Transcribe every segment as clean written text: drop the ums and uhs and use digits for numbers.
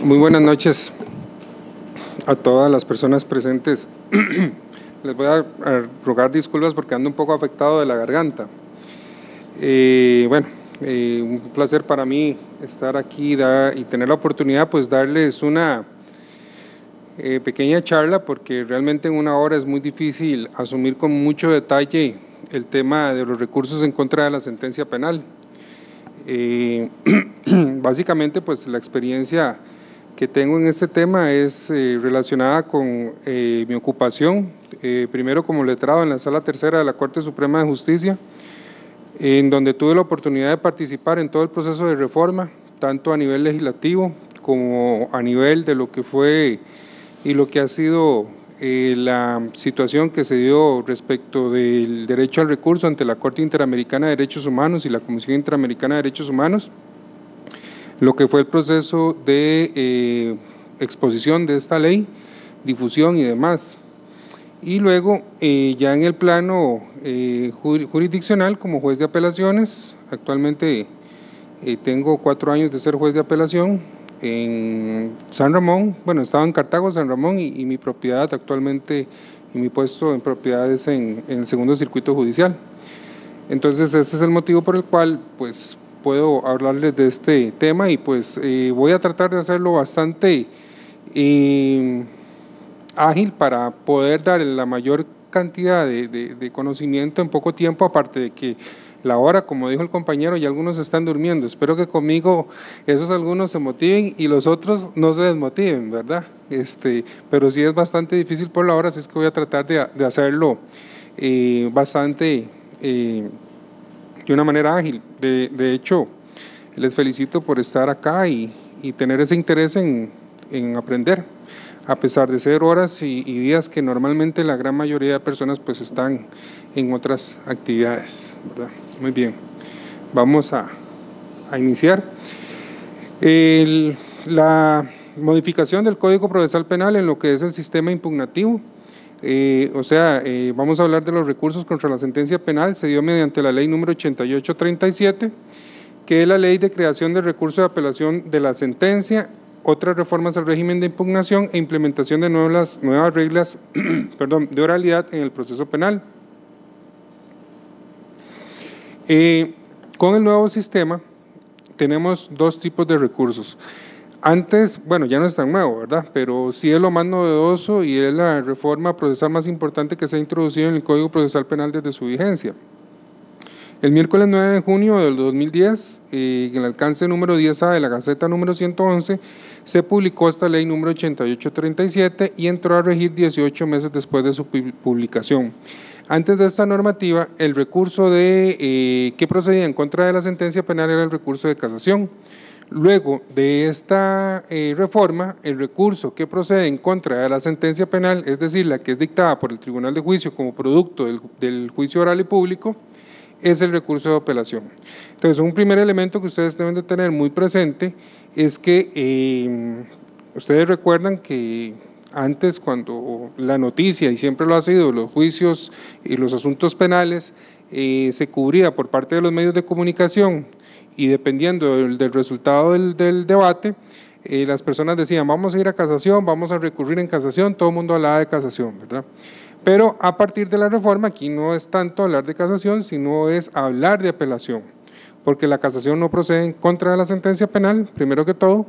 Muy buenas noches a todas las personas presentes. Les voy a rogar disculpas porque ando un poco afectado de la garganta. Un placer para mí estar aquí y tener la oportunidad pues darles una pequeña charla, porque realmente en una hora es muy difícil asumir con mucho detalle el tema de los recursos en contra de la sentencia penal. Básicamente pues la experiencia que tengo en este tema es relacionada con mi ocupación, primero como letrado en la Sala Tercera de la Corte Suprema de Justicia, en donde tuve la oportunidad de participar en todo el proceso de reforma, tanto a nivel legislativo como a nivel de lo que fue y lo que ha sido la situación que se dio respecto del derecho al recurso ante la Corte Interamericana de Derechos Humanos y la Comisión Interamericana de Derechos Humanos, lo que fue el proceso de exposición de esta ley, difusión y demás. Y luego ya en el plano jurisdiccional como juez de apelaciones, actualmente tengo 4 años de ser juez de apelación en San Ramón. Bueno, estaba en Cartago, San Ramón, y mi propiedad actualmente, y mi puesto en propiedad es en el segundo circuito judicial. Entonces ese es el motivo por el cual pues puedo hablarles de este tema, y pues voy a tratar de hacerlo bastante ágil para poder dar la mayor cantidad de conocimiento en poco tiempo, aparte de que la hora, como dijo el compañero, ya algunos están durmiendo. Espero que conmigo esos algunos se motiven y los otros no se desmotiven, ¿verdad? Pero sí es bastante difícil por la hora, así es que voy a tratar de hacerlo bastante de una manera ágil. De hecho, les felicito por estar acá y tener ese interés en aprender, a pesar de ser horas y días que normalmente la gran mayoría de personas pues están en otras actividades, ¿verdad? Muy bien, vamos a iniciar. La modificación del Código Procesal Penal en lo que es el sistema impugnativo. Vamos a hablar de los recursos contra la sentencia penal. Se dio mediante la ley número 8837, que es la ley de creación del recurso de apelación de la sentencia, otras reformas al régimen de impugnación e implementación de nuevas reglas de oralidad en el proceso penal. Con el nuevo sistema tenemos 2 tipos de recursos. Antes, bueno, ya no es tan nuevo, ¿verdad? Pero sí es lo más novedoso y es la reforma procesal más importante que se ha introducido en el Código Procesal Penal desde su vigencia. El miércoles 9 de junio del 2010, en el alcance número 10A de la Gaceta número 111, se publicó esta ley número 8837 y entró a regir 18 meses después de su publicación. Antes de esta normativa, el recurso que procedía en contra de la sentencia penal era el recurso de casación. Luego de esta reforma, el recurso que procede en contra de la sentencia penal, es decir, la que es dictada por el Tribunal de Juicio como producto del juicio oral y público, es el recurso de apelación. Entonces, un primer elemento que ustedes deben de tener muy presente es que ustedes recuerdan que antes, cuando la noticia, y siempre lo ha sido, los juicios y los asuntos penales se cubría por parte de los medios de comunicación, y dependiendo del resultado del debate, las personas decían, vamos a ir a casación, vamos a recurrir en casación, todo el mundo hablaba de casación, ¿verdad? Pero a partir de la reforma, aquí no es tanto hablar de casación, sino es hablar de apelación, porque la casación no procede en contra de la sentencia penal, primero que todo,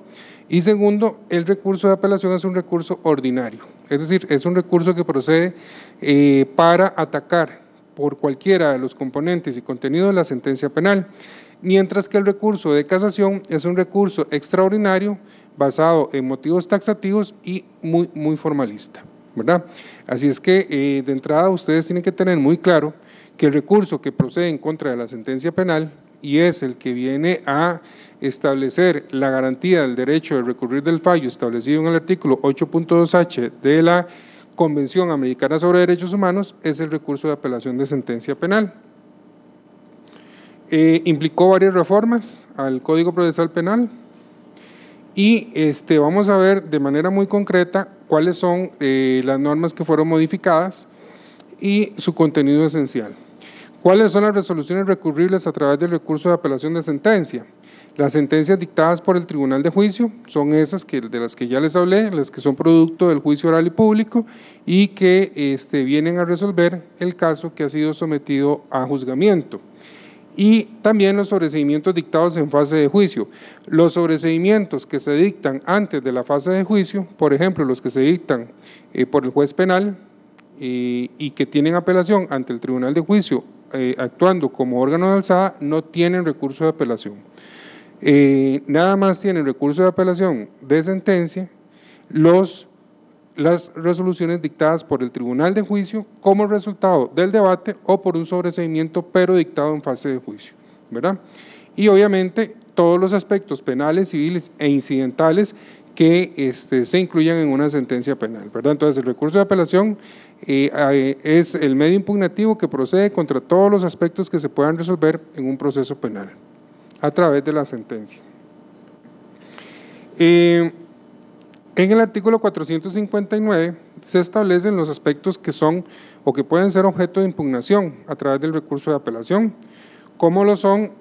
y segundo, el recurso de apelación es un recurso ordinario, es decir, es un recurso que procede para atacar por cualquiera de los componentes y contenidos de la sentencia penal, mientras que el recurso de casación es un recurso extraordinario basado en motivos taxativos y muy formalista, ¿verdad? Así es que de entrada ustedes tienen que tener muy claro que el recurso que procede en contra de la sentencia penal y es el que viene a establecer la garantía del derecho de recurrir del fallo establecido en el artículo 8.2H de la Convención Americana sobre Derechos Humanos, es el recurso de apelación de sentencia penal. Implicó varias reformas al Código Procesal Penal y vamos a ver de manera muy concreta cuáles son las normas que fueron modificadas y su contenido esencial. ¿Cuáles son las resoluciones recurribles a través del recurso de apelación de sentencia? Las sentencias dictadas por el Tribunal de Juicio son esas de las que ya les hablé, las que son producto del juicio oral y público y que vienen a resolver el caso que ha sido sometido a juzgamiento. Y también los sobreseimientos dictados en fase de juicio. Los sobreseimientos que se dictan antes de la fase de juicio, por ejemplo, los que se dictan por el juez penal y que tienen apelación ante el Tribunal de Juicio actuando como órgano de alzada, no tienen recurso de apelación. Nada más tienen recurso de apelación de sentencia las resoluciones dictadas por el Tribunal de Juicio como resultado del debate o por un sobreseimiento pero dictado en fase de juicio, ¿verdad? Y obviamente todos los aspectos penales, civiles e incidentales que se incluyan en una sentencia penal, ¿verdad? Entonces el recurso de apelación es el medio impugnativo que procede contra todos los aspectos que se puedan resolver en un proceso penal a través de la sentencia. En el artículo 459 se establecen los aspectos que son o que pueden ser objeto de impugnación a través del recurso de apelación, como lo son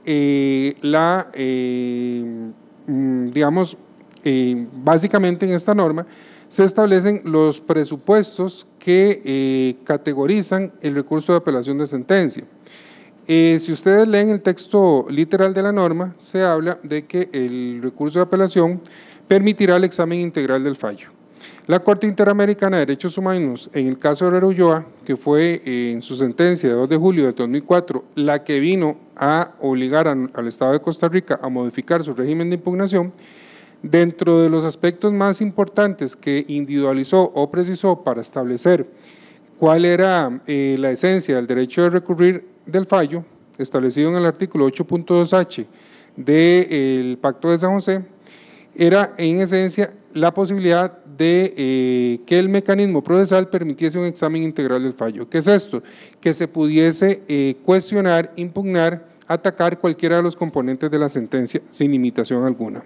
básicamente en esta norma se establecen los presupuestos que categorizan el recurso de apelación de sentencia. Si ustedes leen el texto literal de la norma, se habla de que el recurso de apelación permitirá el examen integral del fallo. La Corte Interamericana de Derechos Humanos, en el caso de Herrera Ulloa, que fue en su sentencia de 2 de julio de 2004, la que vino a obligar al Estado de Costa Rica a modificar su régimen de impugnación, dentro de los aspectos más importantes que individualizó o precisó para establecer cuál era la esencia del derecho de recurrir del fallo, establecido en el artículo 8.2h del Pacto de San José, era en esencia la posibilidad de que el mecanismo procesal permitiese un examen integral del fallo. ¿Qué es esto? Que se pudiese cuestionar, impugnar, atacar cualquiera de los componentes de la sentencia sin limitación alguna.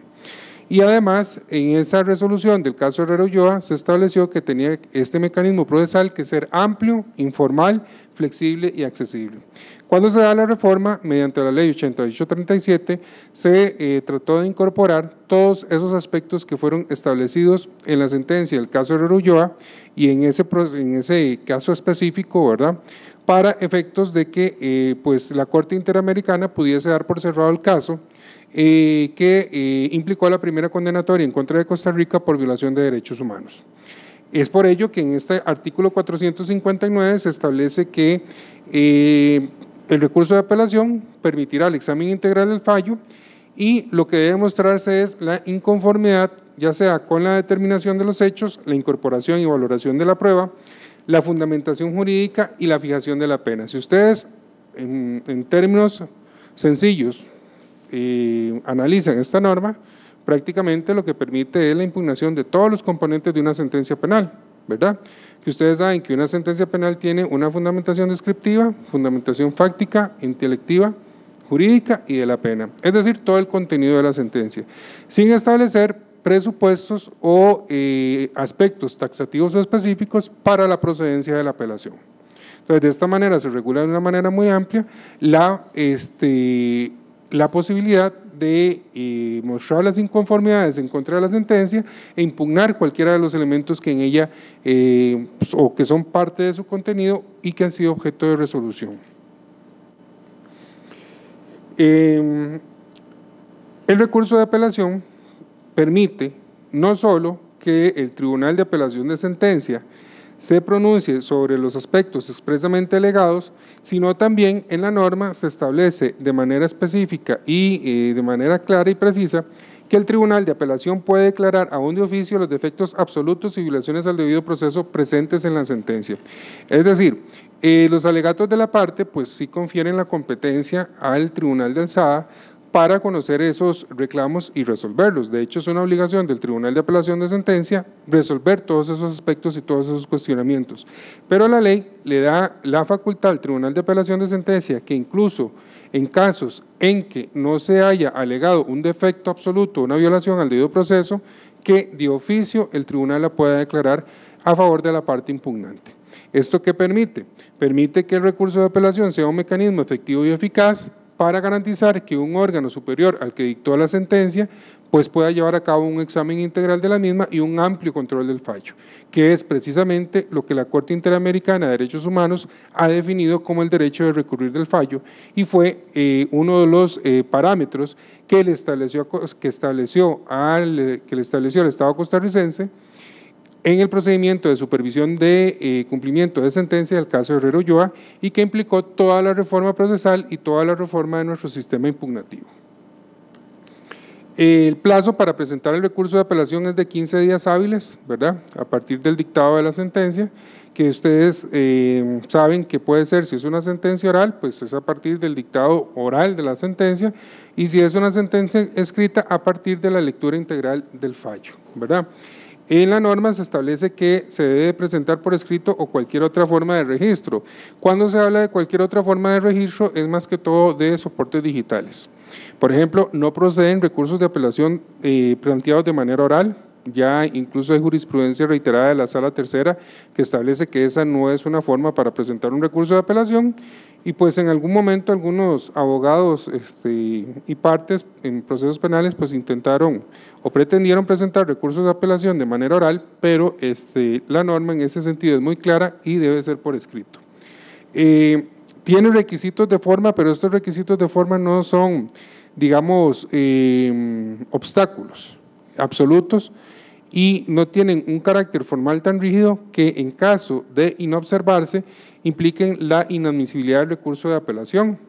Y además, en esa resolución del caso Herrera Ulloa se estableció que tenía este mecanismo procesal que ser amplio, informal, flexible y accesible. Cuando se da la reforma, mediante la ley 8837, se trató de incorporar todos esos aspectos que fueron establecidos en la sentencia del caso Herrera Ulloa y en ese caso específico, ¿verdad?, para efectos de que pues la Corte Interamericana pudiese dar por cerrado el caso que implicó la primera condenatoria en contra de Costa Rica por violación de derechos humanos. Es por ello que en este artículo 459 se establece que el recurso de apelación permitirá el examen integral del fallo y lo que debe mostrarse es la inconformidad, ya sea con la determinación de los hechos, la incorporación y valoración de la prueba, la fundamentación jurídica y la fijación de la pena. Si ustedes, en términos sencillos, analizan esta norma, prácticamente lo que permite es la impugnación de todos los componentes de una sentencia penal, ¿verdad? Que ustedes saben que una sentencia penal tiene una fundamentación descriptiva, fundamentación fáctica, intelectiva, jurídica y de la pena, es decir, todo el contenido de la sentencia, sin establecer presupuestos o aspectos taxativos o específicos para la procedencia de la apelación. Entonces, de esta manera se regula de una manera muy amplia la posibilidad de mostrar las inconformidades en contra de la sentencia e impugnar cualquiera de los elementos que en ella o que son parte de su contenido y que han sido objeto de resolución. El recurso de apelación permite no solo que el Tribunal de Apelación de Sentencia se pronuncie sobre los aspectos expresamente alegados, sino también en la norma se establece de manera específica y de manera clara y precisa que el Tribunal de Apelación puede declarar aún de oficio los defectos absolutos y violaciones al debido proceso presentes en la sentencia. Es decir, los alegatos de la parte pues sí confieren la competencia al Tribunal de Alzada para conocer esos reclamos y resolverlos. De hecho, es una obligación del Tribunal de Apelación de Sentencia resolver todos esos aspectos y todos esos cuestionamientos. Pero la ley le da la facultad al Tribunal de Apelación de Sentencia que incluso en casos en que no se haya alegado un defecto absoluto, una violación al debido proceso, que de oficio el tribunal la pueda declarar a favor de la parte impugnante. ¿Esto qué permite? Permite que el recurso de apelación sea un mecanismo efectivo y eficaz para garantizar que un órgano superior al que dictó la sentencia pues pueda llevar a cabo un examen integral de la misma y un amplio control del fallo, que es precisamente lo que la Corte Interamericana de Derechos Humanos ha definido como el derecho de recurrir del fallo y fue uno de los parámetros que le estableció el Estado costarricense en el procedimiento de supervisión de cumplimiento de sentencia del caso Herrero Ulloa y que implicó toda la reforma procesal y toda la reforma de nuestro sistema impugnativo. El plazo para presentar el recurso de apelación es de 15 días hábiles, ¿verdad? A partir del dictado de la sentencia, que ustedes saben que puede ser, si es una sentencia oral, pues es a partir del dictado oral de la sentencia, y si es una sentencia escrita, a partir de la lectura integral del fallo, ¿verdad? En la norma se establece que se debe presentar por escrito o cualquier otra forma de registro. Cuando se habla de cualquier otra forma de registro, es más que todo de soportes digitales. Por ejemplo, no proceden recursos de apelación planteados de manera oral. Ya incluso hay jurisprudencia reiterada de la Sala Tercera que establece que esa no es una forma para presentar un recurso de apelación y pues en algún momento algunos abogados y partes en procesos penales pues intentaron o pretendieron presentar recursos de apelación de manera oral, pero la norma en ese sentido es muy clara y debe ser por escrito. Tiene requisitos de forma, pero estos requisitos de forma no son, digamos, obstáculos absolutos y no tienen un carácter formal tan rígido que en caso de inobservarse impliquen la inadmisibilidad del recurso de apelación,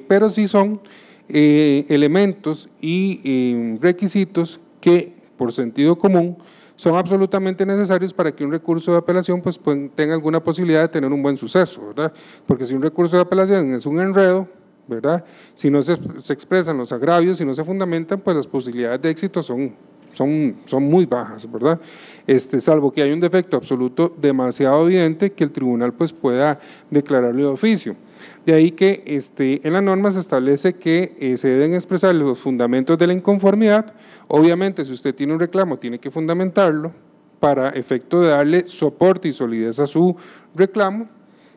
pero sí son elementos y requisitos que por sentido común son absolutamente necesarios para que un recurso de apelación pues, tenga alguna posibilidad de tener un buen suceso, ¿verdad? Porque si un recurso de apelación es un enredo, ¿verdad? Si no se expresan los agravios, si no se fundamentan, pues las posibilidades de éxito son muy bajas, ¿verdad? Salvo que haya un defecto absoluto demasiado evidente que el tribunal pues pueda declararle de oficio. De ahí que en la norma se establece que se deben expresar los fundamentos de la inconformidad. Obviamente, si usted tiene un reclamo, tiene que fundamentarlo para efecto de darle soporte y solidez a su reclamo,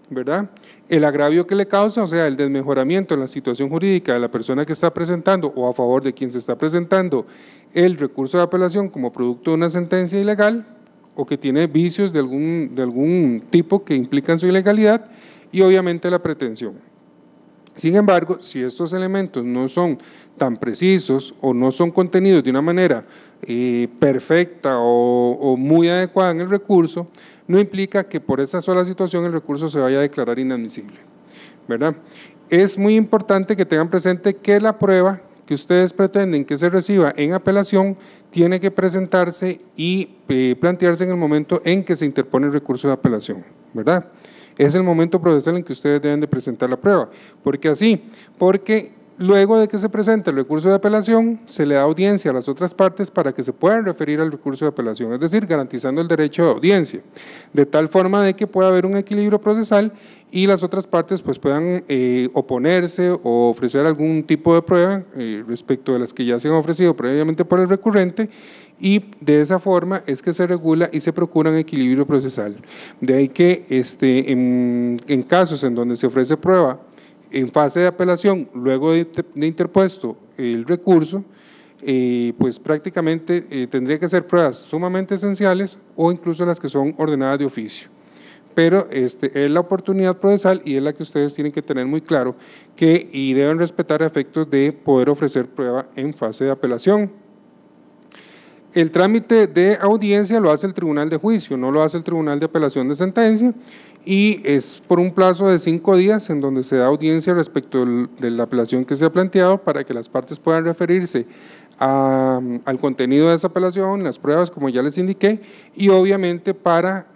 ¿verdad? El agravio que le causa, o sea, el desmejoramiento en la situación jurídica de la persona que está presentando o a favor de quien se está presentando el recurso de apelación como producto de una sentencia ilegal o que tiene vicios de algún tipo que implican su ilegalidad y obviamente la pretensión. Sin embargo, si estos elementos no son tan precisos o no son contenidos de una manera perfecta o muy adecuada en el recurso, no implica que por esa sola situación el recurso se vaya a declarar inadmisible, ¿verdad? Es muy importante que tengan presente que la prueba que ustedes pretenden que se reciba en apelación tiene que presentarse y plantearse en el momento en que se interpone el recurso de apelación, ¿verdad? Es el momento procesal en que ustedes deben de presentar la prueba. ¿Por qué así? Porque luego de que se presente el recurso de apelación, se le da audiencia a las otras partes para que se puedan referir al recurso de apelación, es decir, garantizando el derecho de audiencia, de tal forma de que pueda haber un equilibrio procesal y las otras partes pues puedan oponerse o ofrecer algún tipo de prueba respecto de las que ya se han ofrecido previamente por el recurrente y de esa forma es que se regula y se procura un equilibrio procesal. De ahí que en casos en donde se ofrece prueba en fase de apelación, luego de interpuesto el recurso, pues prácticamente tendría que ser pruebas sumamente esenciales o incluso las que son ordenadas de oficio. Pero es la oportunidad procesal y es la que ustedes tienen que tener muy claro y deben respetar a efectos de poder ofrecer prueba en fase de apelación. El trámite de audiencia lo hace el tribunal de juicio, no lo hace el tribunal de apelación de sentencia y es por un plazo de 5 días en donde se da audiencia respecto de la apelación que se ha planteado para que las partes puedan referirse al contenido de esa apelación, las pruebas como ya les indiqué y obviamente para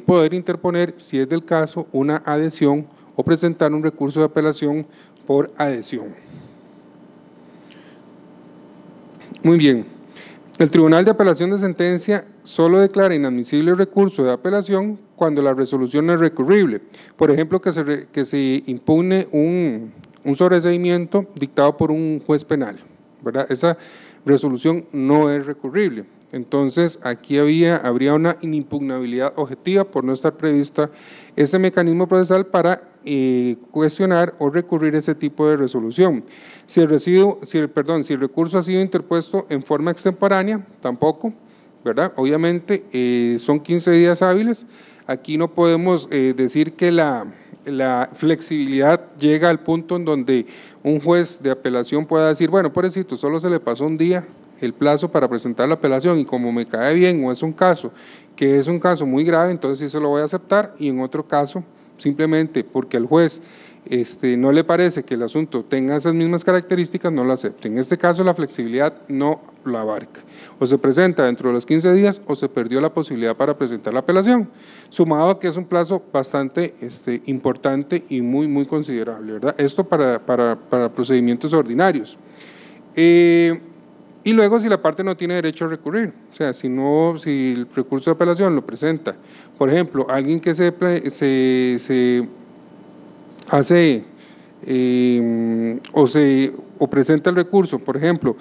poder interponer, si es del caso, una adhesión o presentar un recurso de apelación por adhesión. Muy bien. El Tribunal de Apelación de Sentencia solo declara inadmisible el recurso de apelación cuando la resolución no es recurrible. Por ejemplo, que se impugne un sobreseimiento dictado por un juez penal, ¿verdad? Esa resolución no es recurrible. Entonces, aquí habría una inimpugnabilidad objetiva por no estar prevista ese mecanismo procesal para cuestionar o recurrir ese tipo de resolución. Si el recurso ha sido interpuesto en forma extemporánea, tampoco, ¿verdad? Obviamente son 15 días hábiles. Aquí no podemos decir que la flexibilidad llega al punto en donde un juez de apelación pueda decir, bueno, pobrecito, solo se le pasó un día el plazo para presentar la apelación y como me cae bien o es un caso que es un caso muy grave, entonces sí se lo voy a aceptar, y en otro caso, simplemente porque al juez no le parece que el asunto tenga esas mismas características, no lo acepta. En este caso la flexibilidad no la abarca. O se presenta dentro de los 15 días o se perdió la posibilidad para presentar la apelación, sumado a que es un plazo bastante importante y muy considerable, ¿verdad? Esto para procedimientos ordinarios. Y luego si la parte no tiene derecho a recurrir, o sea, si el recurso de apelación lo presenta, por ejemplo, alguien que se hace o presenta el recurso, por ejemplo,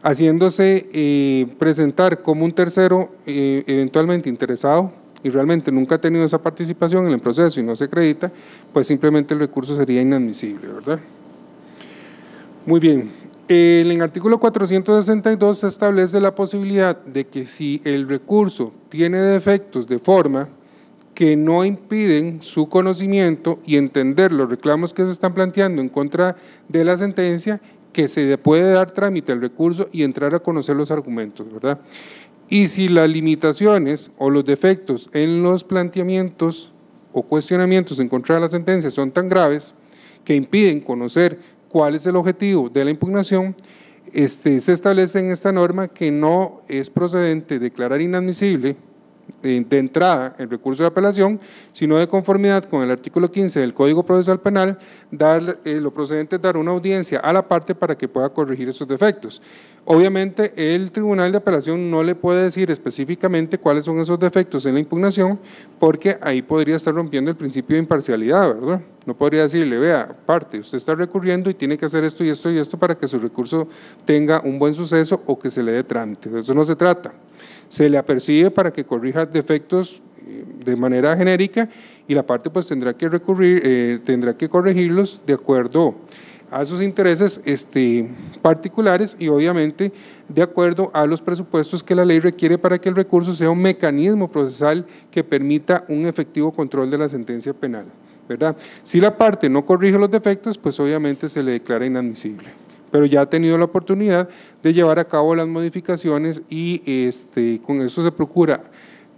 haciéndose presentar como un tercero eventualmente interesado y realmente nunca ha tenido esa participación en el proceso y no se acredita, pues simplemente el recurso sería inadmisible, ¿verdad? Muy bien. En el artículo 462 se establece la posibilidad de que si el recurso tiene defectos de forma que no impiden su conocimiento y entender los reclamos que se están planteando en contra de la sentencia, que se puede dar trámite al recurso y entrar a conocer los argumentos, ¿verdad? Y si las limitaciones o los defectos en los planteamientos o cuestionamientos en contra de la sentencia son tan graves que impiden conocer cuál es el objetivo de la impugnación, se establece en esta norma que no es procedente declarar inadmisible de entrada el recurso de apelación, sino de conformidad con el artículo 15 del Código Procesal Penal, lo procedente es dar una audiencia a la parte para que pueda corregir esos defectos. Obviamente el Tribunal de Apelación no le puede decir específicamente cuáles son esos defectos en la impugnación, porque ahí podría estar rompiendo el principio de imparcialidad, ¿verdad? No podría decirle, vea, parte, usted está recurriendo y tiene que hacer esto y esto y esto para que su recurso tenga un buen suceso o que se le dé trámite. De eso no se trata. Se le apercibe para que corrija defectos de manera genérica y la parte pues tendrá que corregirlos de acuerdo a sus intereses particulares y obviamente de acuerdo a los presupuestos que la ley requiere para que el recurso sea un mecanismo procesal que permita un efectivo control de la sentencia penal, ¿verdad? Si la parte no corrige los defectos, pues obviamente se le declara inadmisible, pero ya ha tenido la oportunidad de llevar a cabo las modificaciones y con eso se procura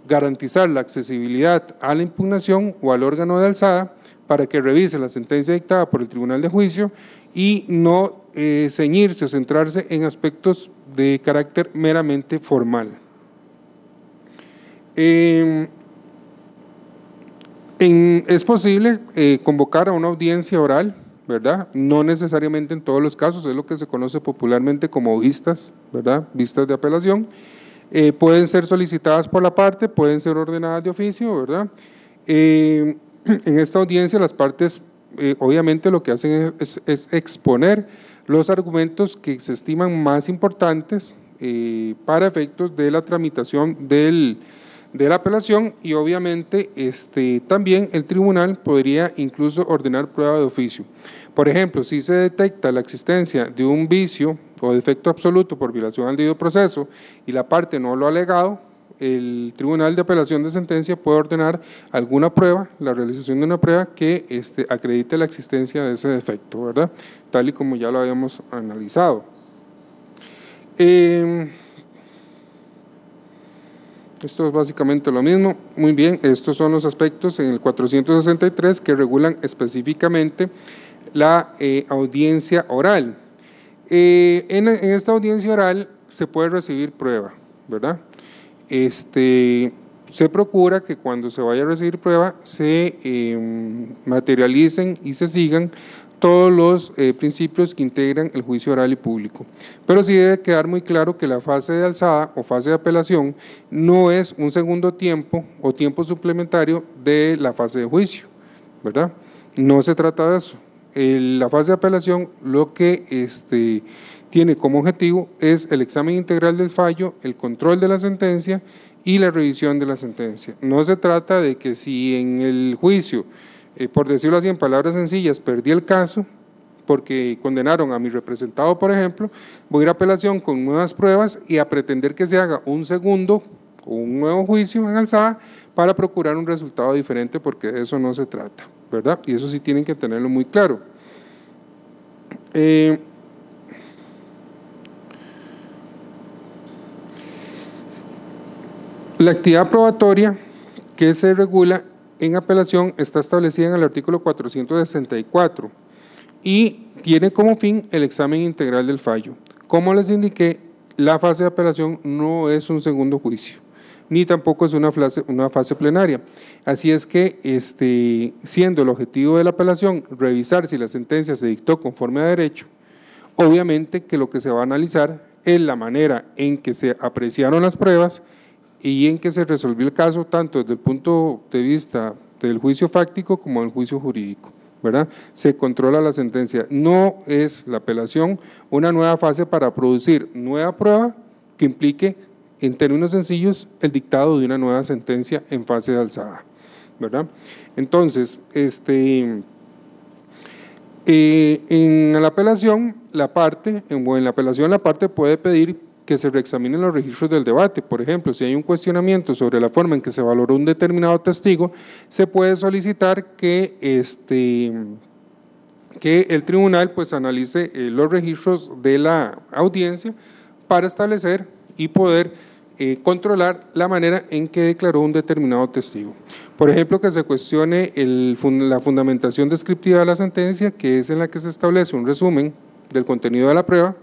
garantizar la accesibilidad a la impugnación o al órgano de alzada para que revise la sentencia dictada por el Tribunal de Juicio y no ceñirse o centrarse en aspectos de carácter meramente formal. Es posible convocar a una audiencia oral, ¿verdad? No necesariamente en todos los casos, es lo que se conoce popularmente como vistas, ¿verdad? Vistas de apelación. Pueden ser solicitadas por la parte, pueden ser ordenadas de oficio, ¿verdad? En esta audiencia las partes obviamente lo que hacen es exponer los argumentos que se estiman más importantes para efectos de la tramitación de la apelación y obviamente también el tribunal podría incluso ordenar prueba de oficio. Por ejemplo, si se detecta la existencia de un vicio o defecto absoluto por violación al debido proceso y la parte no lo ha alegado, el Tribunal de Apelación de Sentencia puede ordenar alguna prueba, la realización de una prueba que acredite la existencia de ese defecto, ¿verdad? Tal y como ya lo habíamos analizado. Esto es básicamente lo mismo. Muy bien, estos son los aspectos en el 463 que regulan específicamente la audiencia oral. En esta audiencia oral se puede recibir prueba, ¿verdad? Se procura que cuando se vaya a recibir prueba se materialicen y se sigan todos los principios que integran el juicio oral y público. Pero sí debe quedar muy claro que la fase de alzada o fase de apelación no es un segundo tiempo o tiempo suplementario de la fase de juicio, ¿verdad? No se trata de eso. La fase de apelación lo que tiene como objetivo es el examen integral del fallo, el control de la sentencia y la revisión de la sentencia. No se trata de que si en el juicio, por decirlo así en palabras sencillas, perdí el caso porque condenaron a mi representado, por ejemplo, voy a ir a apelación con nuevas pruebas y a pretender que se haga un segundo o un nuevo juicio en alzada para procurar un resultado diferente, porque de eso no se trata, ¿verdad? Y eso sí tienen que tenerlo muy claro. La actividad probatoria que se regula en apelación está establecida en el artículo 464 y tiene como fin el examen integral del fallo. Como les indiqué, la fase de apelación no es un segundo juicio, ni tampoco es una fase plenaria. Así es que, siendo el objetivo de la apelación revisar si la sentencia se dictó conforme a derecho, obviamente que lo que se va a analizar es la manera en que se apreciaron las pruebas y en que se resolvió el caso, tanto desde el punto de vista del juicio fáctico como del juicio jurídico, ¿verdad? Se controla la sentencia. No es la apelación una nueva fase para producir nueva prueba que implique, en términos sencillos, el dictado de una nueva sentencia en fase de alzada, ¿verdad? Entonces, en la apelación, la parte puede pedir que se reexaminen los registros del debate. Por ejemplo, si hay un cuestionamiento sobre la forma en que se valoró un determinado testigo, se puede solicitar que el tribunal pues analice los registros de la audiencia para establecer y poder controlar la manera en que declaró un determinado testigo. Por ejemplo, que se cuestione la fundamentación descriptiva de la sentencia, que es en la que se establece un resumen del contenido de la prueba,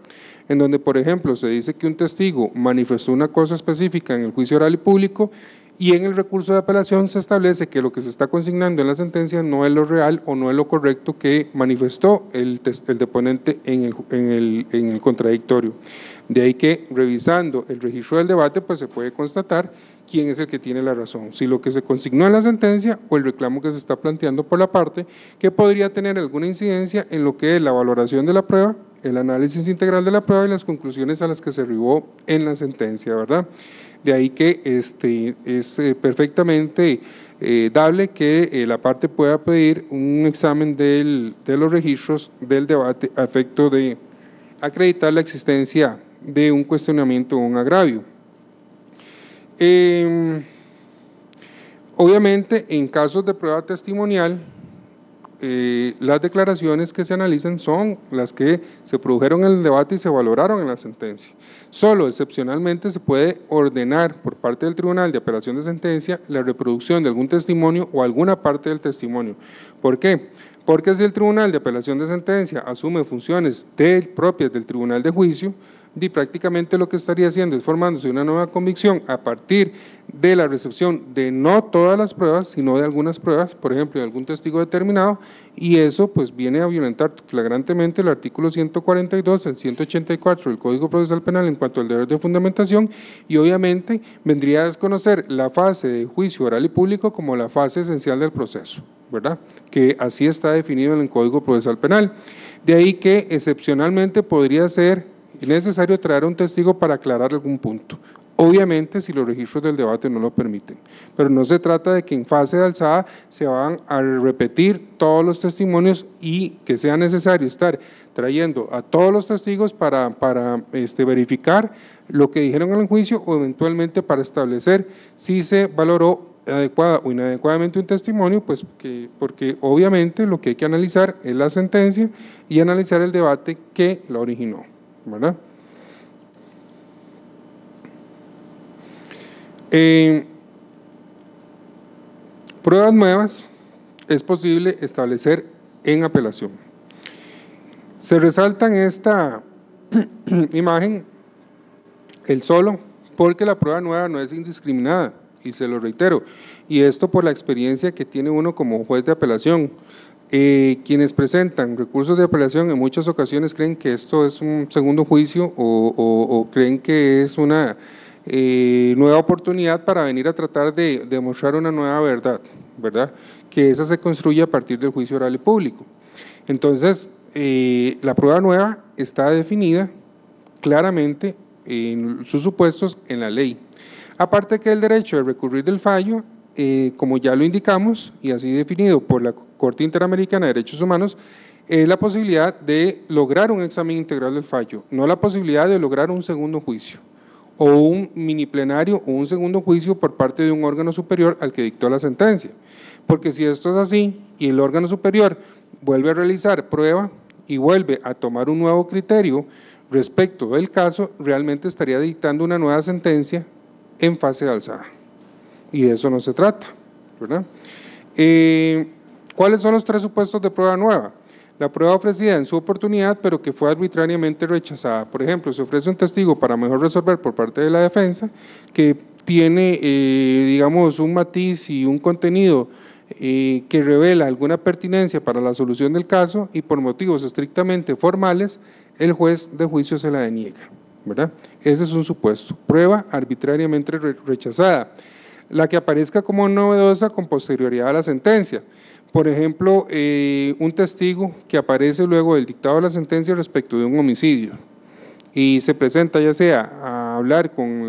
en donde, por ejemplo, se dice que un testigo manifestó una cosa específica en el juicio oral y público y en el recurso de apelación se establece que lo que se está consignando en la sentencia no es lo real o no es lo correcto que manifestó el deponente en el contradictorio. De ahí que, revisando el registro del debate, pues se puede constatar quién es el que tiene la razón, si lo que se consignó en la sentencia o el reclamo que se está planteando por la parte, que podría tener alguna incidencia en lo que es la valoración de la prueba, el análisis integral de la prueba y las conclusiones a las que se arribó en la sentencia, ¿verdad? De ahí que es perfectamente dable que la parte pueda pedir un examen de los registros del debate a efecto de acreditar la existencia de un cuestionamiento o un agravio. Obviamente, en casos de prueba testimonial, las declaraciones que se analizan son las que se produjeron en el debate y se valoraron en la sentencia. Solo excepcionalmente se puede ordenar por parte del Tribunal de Apelación de Sentencia la reproducción de algún testimonio o alguna parte del testimonio. ¿Por qué? Porque si el Tribunal de Apelación de Sentencia asume funciones propias del Tribunal de Juicio, y prácticamente lo que estaría haciendo es formándose una nueva convicción a partir de la recepción de no todas las pruebas, sino de algunas pruebas, por ejemplo, de algún testigo determinado, y eso pues viene a violentar flagrantemente el artículo 142, el 184 del Código Procesal Penal en cuanto al deber de fundamentación, y obviamente vendría a desconocer la fase de juicio oral y público como la fase esencial del proceso, ¿verdad? Que así está definido en el Código Procesal Penal. De ahí que excepcionalmente podría ser necesario traer a un testigo para aclarar algún punto, obviamente si los registros del debate no lo permiten, pero no se trata de que en fase de alzada se van a repetir todos los testimonios y que sea necesario estar trayendo a todos los testigos para verificar lo que dijeron en el juicio o eventualmente para establecer si se valoró adecuada o inadecuadamente un testimonio, pues porque obviamente lo que hay que analizar es la sentencia y analizar el debate que la originó, ¿verdad? Pruebas nuevas es posible establecer en apelación. Se resalta en esta imagen el solo porque la prueba nueva no es indiscriminada, y se lo reitero, y esto por la experiencia que tiene uno como juez de apelación. Quienes presentan recursos de apelación en muchas ocasiones creen que esto es un segundo juicio o creen que es una nueva oportunidad para venir a tratar de demostrar una nueva verdad, ¿verdad? Que esa se construye a partir del juicio oral y público. Entonces, la prueba nueva está definida claramente en sus supuestos en la ley. Aparte que el derecho de recurrir del fallo, como ya lo indicamos y así definido por la Corte Interamericana de Derechos Humanos, es la posibilidad de lograr un examen integral del fallo, no la posibilidad de lograr un segundo juicio o un mini plenario o un segundo juicio por parte de un órgano superior al que dictó la sentencia. Porque si esto es así y el órgano superior vuelve a realizar prueba y vuelve a tomar un nuevo criterio respecto del caso, realmente estaría dictando una nueva sentencia en fase de alzada. Y de eso no se trata, ¿verdad? ¿Cuáles son los 3 supuestos de prueba nueva? La prueba ofrecida en su oportunidad, pero que fue arbitrariamente rechazada. Por ejemplo, se ofrece un testigo para mejor resolver por parte de la defensa, que tiene, digamos, un matiz y un contenido que revela alguna pertinencia para la solución del caso y por motivos estrictamente formales, el juez de juicio se la deniega, ¿verdad? Ese es un supuesto, prueba arbitrariamente rechazada. La que aparezca como novedosa con posterioridad a la sentencia. Por ejemplo, un testigo que aparece luego del dictado de la sentencia respecto de un homicidio y se presenta ya sea a hablar con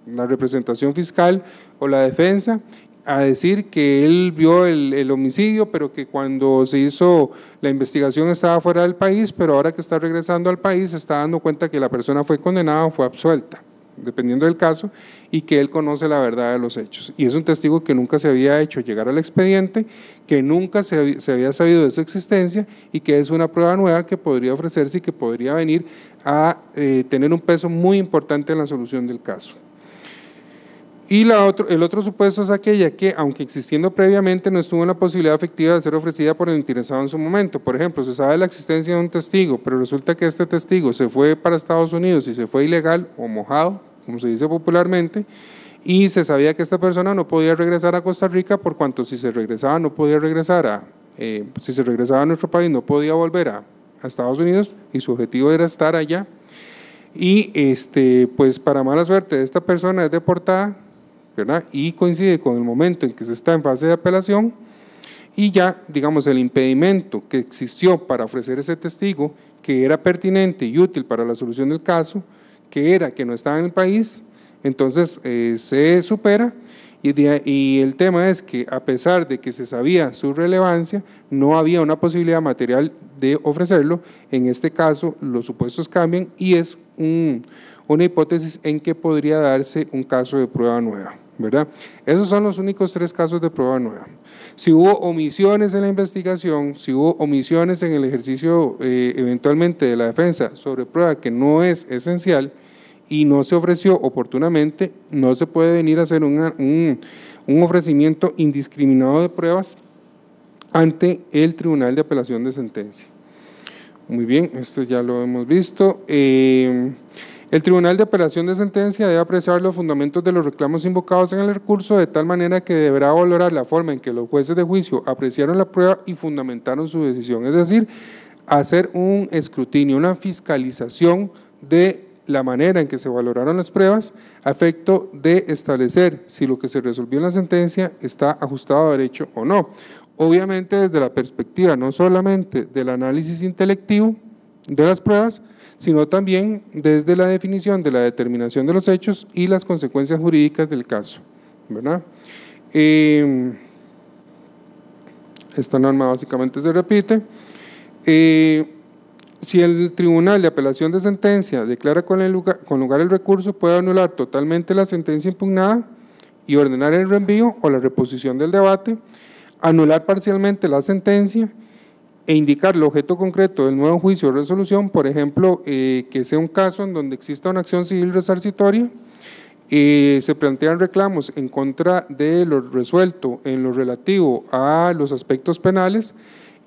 la representación fiscal o la defensa a decir que él vio el homicidio, pero que cuando se hizo la investigación estaba fuera del país, pero ahora que está regresando al país se está dando cuenta que la persona fue condenada o fue absuelta, dependiendo del caso, y que él conoce la verdad de los hechos. Y es un testigo que nunca se había hecho llegar al expediente, que nunca se había sabido de su existencia y que es una prueba nueva que podría ofrecerse y que podría venir a tener un peso muy importante en la solución del caso. Y el otro supuesto es aquella que, aunque existiendo previamente, no estuvo en la posibilidad efectiva de ser ofrecida por el interesado en su momento. Por ejemplo, se sabe la existencia de un testigo, pero resulta que este testigo se fue para Estados Unidos y se fue ilegal o mojado, como se dice popularmente, y se sabía que esta persona no podía regresar a Costa Rica por cuanto si se regresaba no podía regresar si se regresaba a nuestro país no podía volver a Estados Unidos y su objetivo era estar allá. Y pues para mala suerte de esta persona es deportada, ¿verdad? Y coincide con el momento en que se está en fase de apelación y ya, digamos, el impedimento que existió para ofrecer ese testigo, que era pertinente y útil para la solución del caso, que era que no estaba en el país, entonces se supera y el tema es que a pesar de que se sabía su relevancia, no había una posibilidad material de ofrecerlo. En este caso los supuestos cambian y es una hipótesis en que podría darse un caso de prueba nueva, ¿verdad? Esos son los únicos 3 casos de prueba nueva. Si hubo omisiones en la investigación, si hubo omisiones en el ejercicio eventualmente de la defensa sobre prueba que no es esencial y no se ofreció oportunamente, no se puede venir a hacer un ofrecimiento indiscriminado de pruebas ante el Tribunal de Apelación de Sentencia. Muy bien, esto ya lo hemos visto. El Tribunal de Apelación de Sentencia debe apreciar los fundamentos de los reclamos invocados en el recurso de tal manera que deberá valorar la forma en que los jueces de juicio apreciaron la prueba y fundamentaron su decisión, es decir, hacer un escrutinio, una fiscalización de la manera en que se valoraron las pruebas a efecto de establecer si lo que se resolvió en la sentencia está ajustado a derecho o no. Obviamente desde la perspectiva no solamente del análisis intelectivo de las pruebas, sino también desde la definición de la determinación de los hechos y las consecuencias jurídicas del caso, ¿verdad? Esta norma básicamente se repite. Si el Tribunal de Apelación de Sentencia declara con lugar el recurso, puede anular totalmente la sentencia impugnada y ordenar el reenvío o la reposición del debate, anular parcialmente la sentencia e indicar el objeto concreto del nuevo juicio o resolución, por ejemplo, que sea un caso en donde exista una acción civil resarcitoria, se plantean reclamos en contra de lo resuelto en lo relativo a los aspectos penales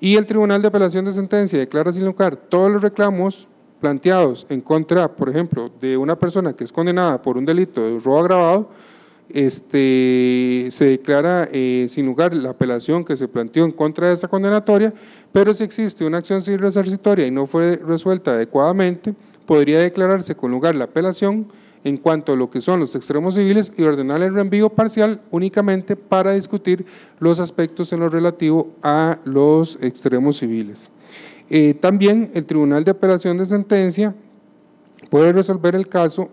y el Tribunal de Apelación de Sentencia declara sin lugar todos los reclamos planteados en contra, por ejemplo, de una persona que es condenada por un delito de robo agravado, se declara sin lugar la apelación que se planteó en contra de esa condenatoria, pero si existe una acción civil resarcitoria y no fue resuelta adecuadamente, podría declararse con lugar la apelación en cuanto a lo que son los extremos civiles y ordenar el reenvío parcial únicamente para discutir los aspectos en lo relativo a los extremos civiles. También el Tribunal de Apelación de Sentencia puede resolver el caso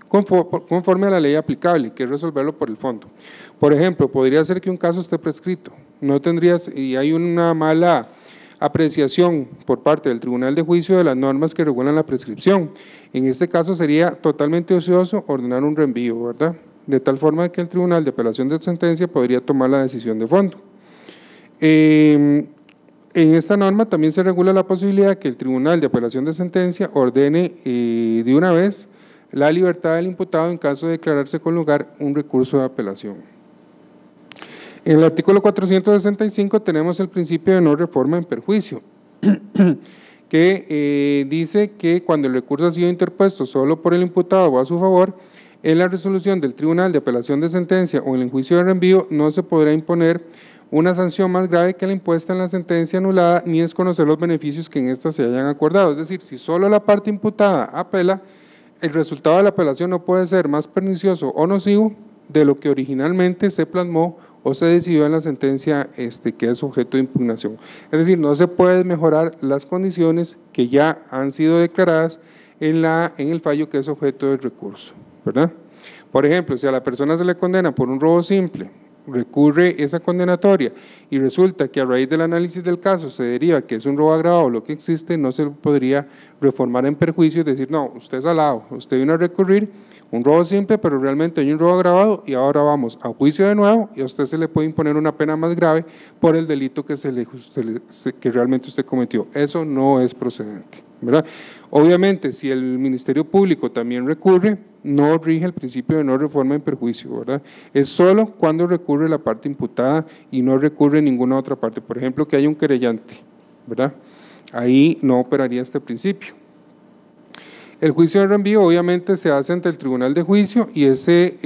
conforme a la ley aplicable, que es resolverlo por el fondo. Por ejemplo, podría ser que un caso esté prescrito, no tendrías, y hay una mala apreciación por parte del Tribunal de Juicio de las normas que regulan la prescripción. En este caso sería totalmente ocioso ordenar un reenvío, ¿verdad? De tal forma que el Tribunal de Apelación de Sentencia podría tomar la decisión de fondo. En esta norma también se regula la posibilidad que el Tribunal de Apelación de Sentencia ordene de una vez la libertad del imputado en caso de declararse con lugar un recurso de apelación. En el artículo 465 tenemos el principio de no reforma en perjuicio, que dice que cuando el recurso ha sido interpuesto solo por el imputado o a su favor, en la resolución del Tribunal de Apelación de Sentencia o en el juicio de reenvío no se podrá imponer una sanción más grave que la impuesta en la sentencia anulada ni desconocer los beneficios que en ésta se hayan acordado. Es decir, si solo la parte imputada apela, el resultado de la apelación no puede ser más pernicioso o nocivo de lo que originalmente se plasmó o se decidió en la sentencia que es objeto de impugnación. Es decir, no se pueden mejorar las condiciones que ya han sido declaradas en el fallo que es objeto del recurso, ¿verdad? Por ejemplo, si a la persona se le condena por un robo simple, recurre esa condenatoria y resulta que a raíz del análisis del caso se deriva que es un robo agravado lo que existe, no se podría reformar en perjuicio y decir, no, usted es salado, usted vino a recurrir un robo simple, pero realmente hay un robo agravado y ahora vamos a juicio de nuevo y a usted se le puede imponer una pena más grave por el delito que realmente usted cometió. Eso no es procedente, ¿verdad? Obviamente, si el Ministerio Público también recurre, no rige el principio de no reforma en perjuicio, ¿verdad? Es solo cuando recurre la parte imputada y no recurre ninguna otra parte. Por ejemplo, que hay un querellante, ¿verdad? Ahí no operaría este principio. El juicio de reenvío obviamente se hace ante el Tribunal de Juicio y ese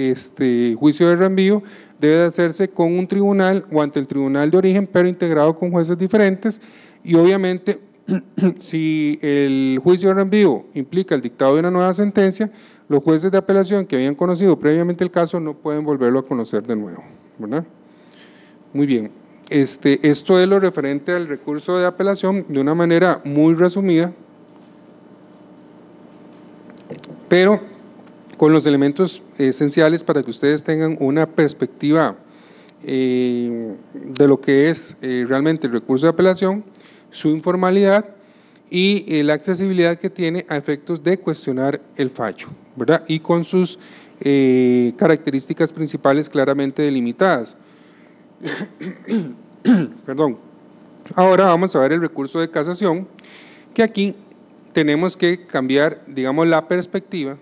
juicio de reenvío debe de hacerse con un tribunal o ante el Tribunal de Origen, pero integrado con jueces diferentes y obviamente si el juicio de reenvío implica el dictado de una nueva sentencia, los jueces de apelación que habían conocido previamente el caso no pueden volverlo a conocer de nuevo, ¿verdad? Muy bien, esto es lo referente al recurso de apelación de una manera muy resumida, pero con los elementos esenciales para que ustedes tengan una perspectiva de lo que es realmente el recurso de apelación, su informalidad y la accesibilidad que tiene a efectos de cuestionar el fallo, ¿verdad? Y con sus características principales claramente delimitadas. Perdón. Ahora vamos a ver el recurso de casación, que aquí tenemos que cambiar, digamos, la perspectiva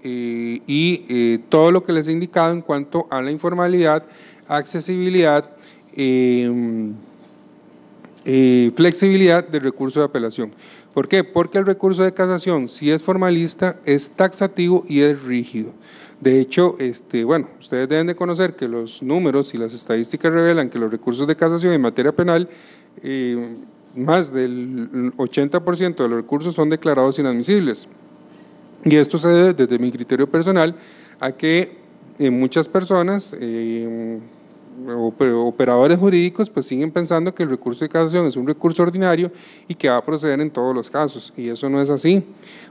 y todo lo que les he indicado en cuanto a la informalidad, accesibilidad, flexibilidad del recurso de apelación. ¿Por qué? Porque el recurso de casación, si es formalista, es taxativo y es rígido. De hecho, bueno, ustedes deben de conocer que los números y las estadísticas revelan que los recursos de casación en materia penal más del 80% de los recursos son declarados inadmisibles. Y esto se debe, desde mi criterio personal, a que muchas personas, operadores jurídicos, pues siguen pensando que el recurso de casación es un recurso ordinario y que va a proceder en todos los casos. Y eso no es así,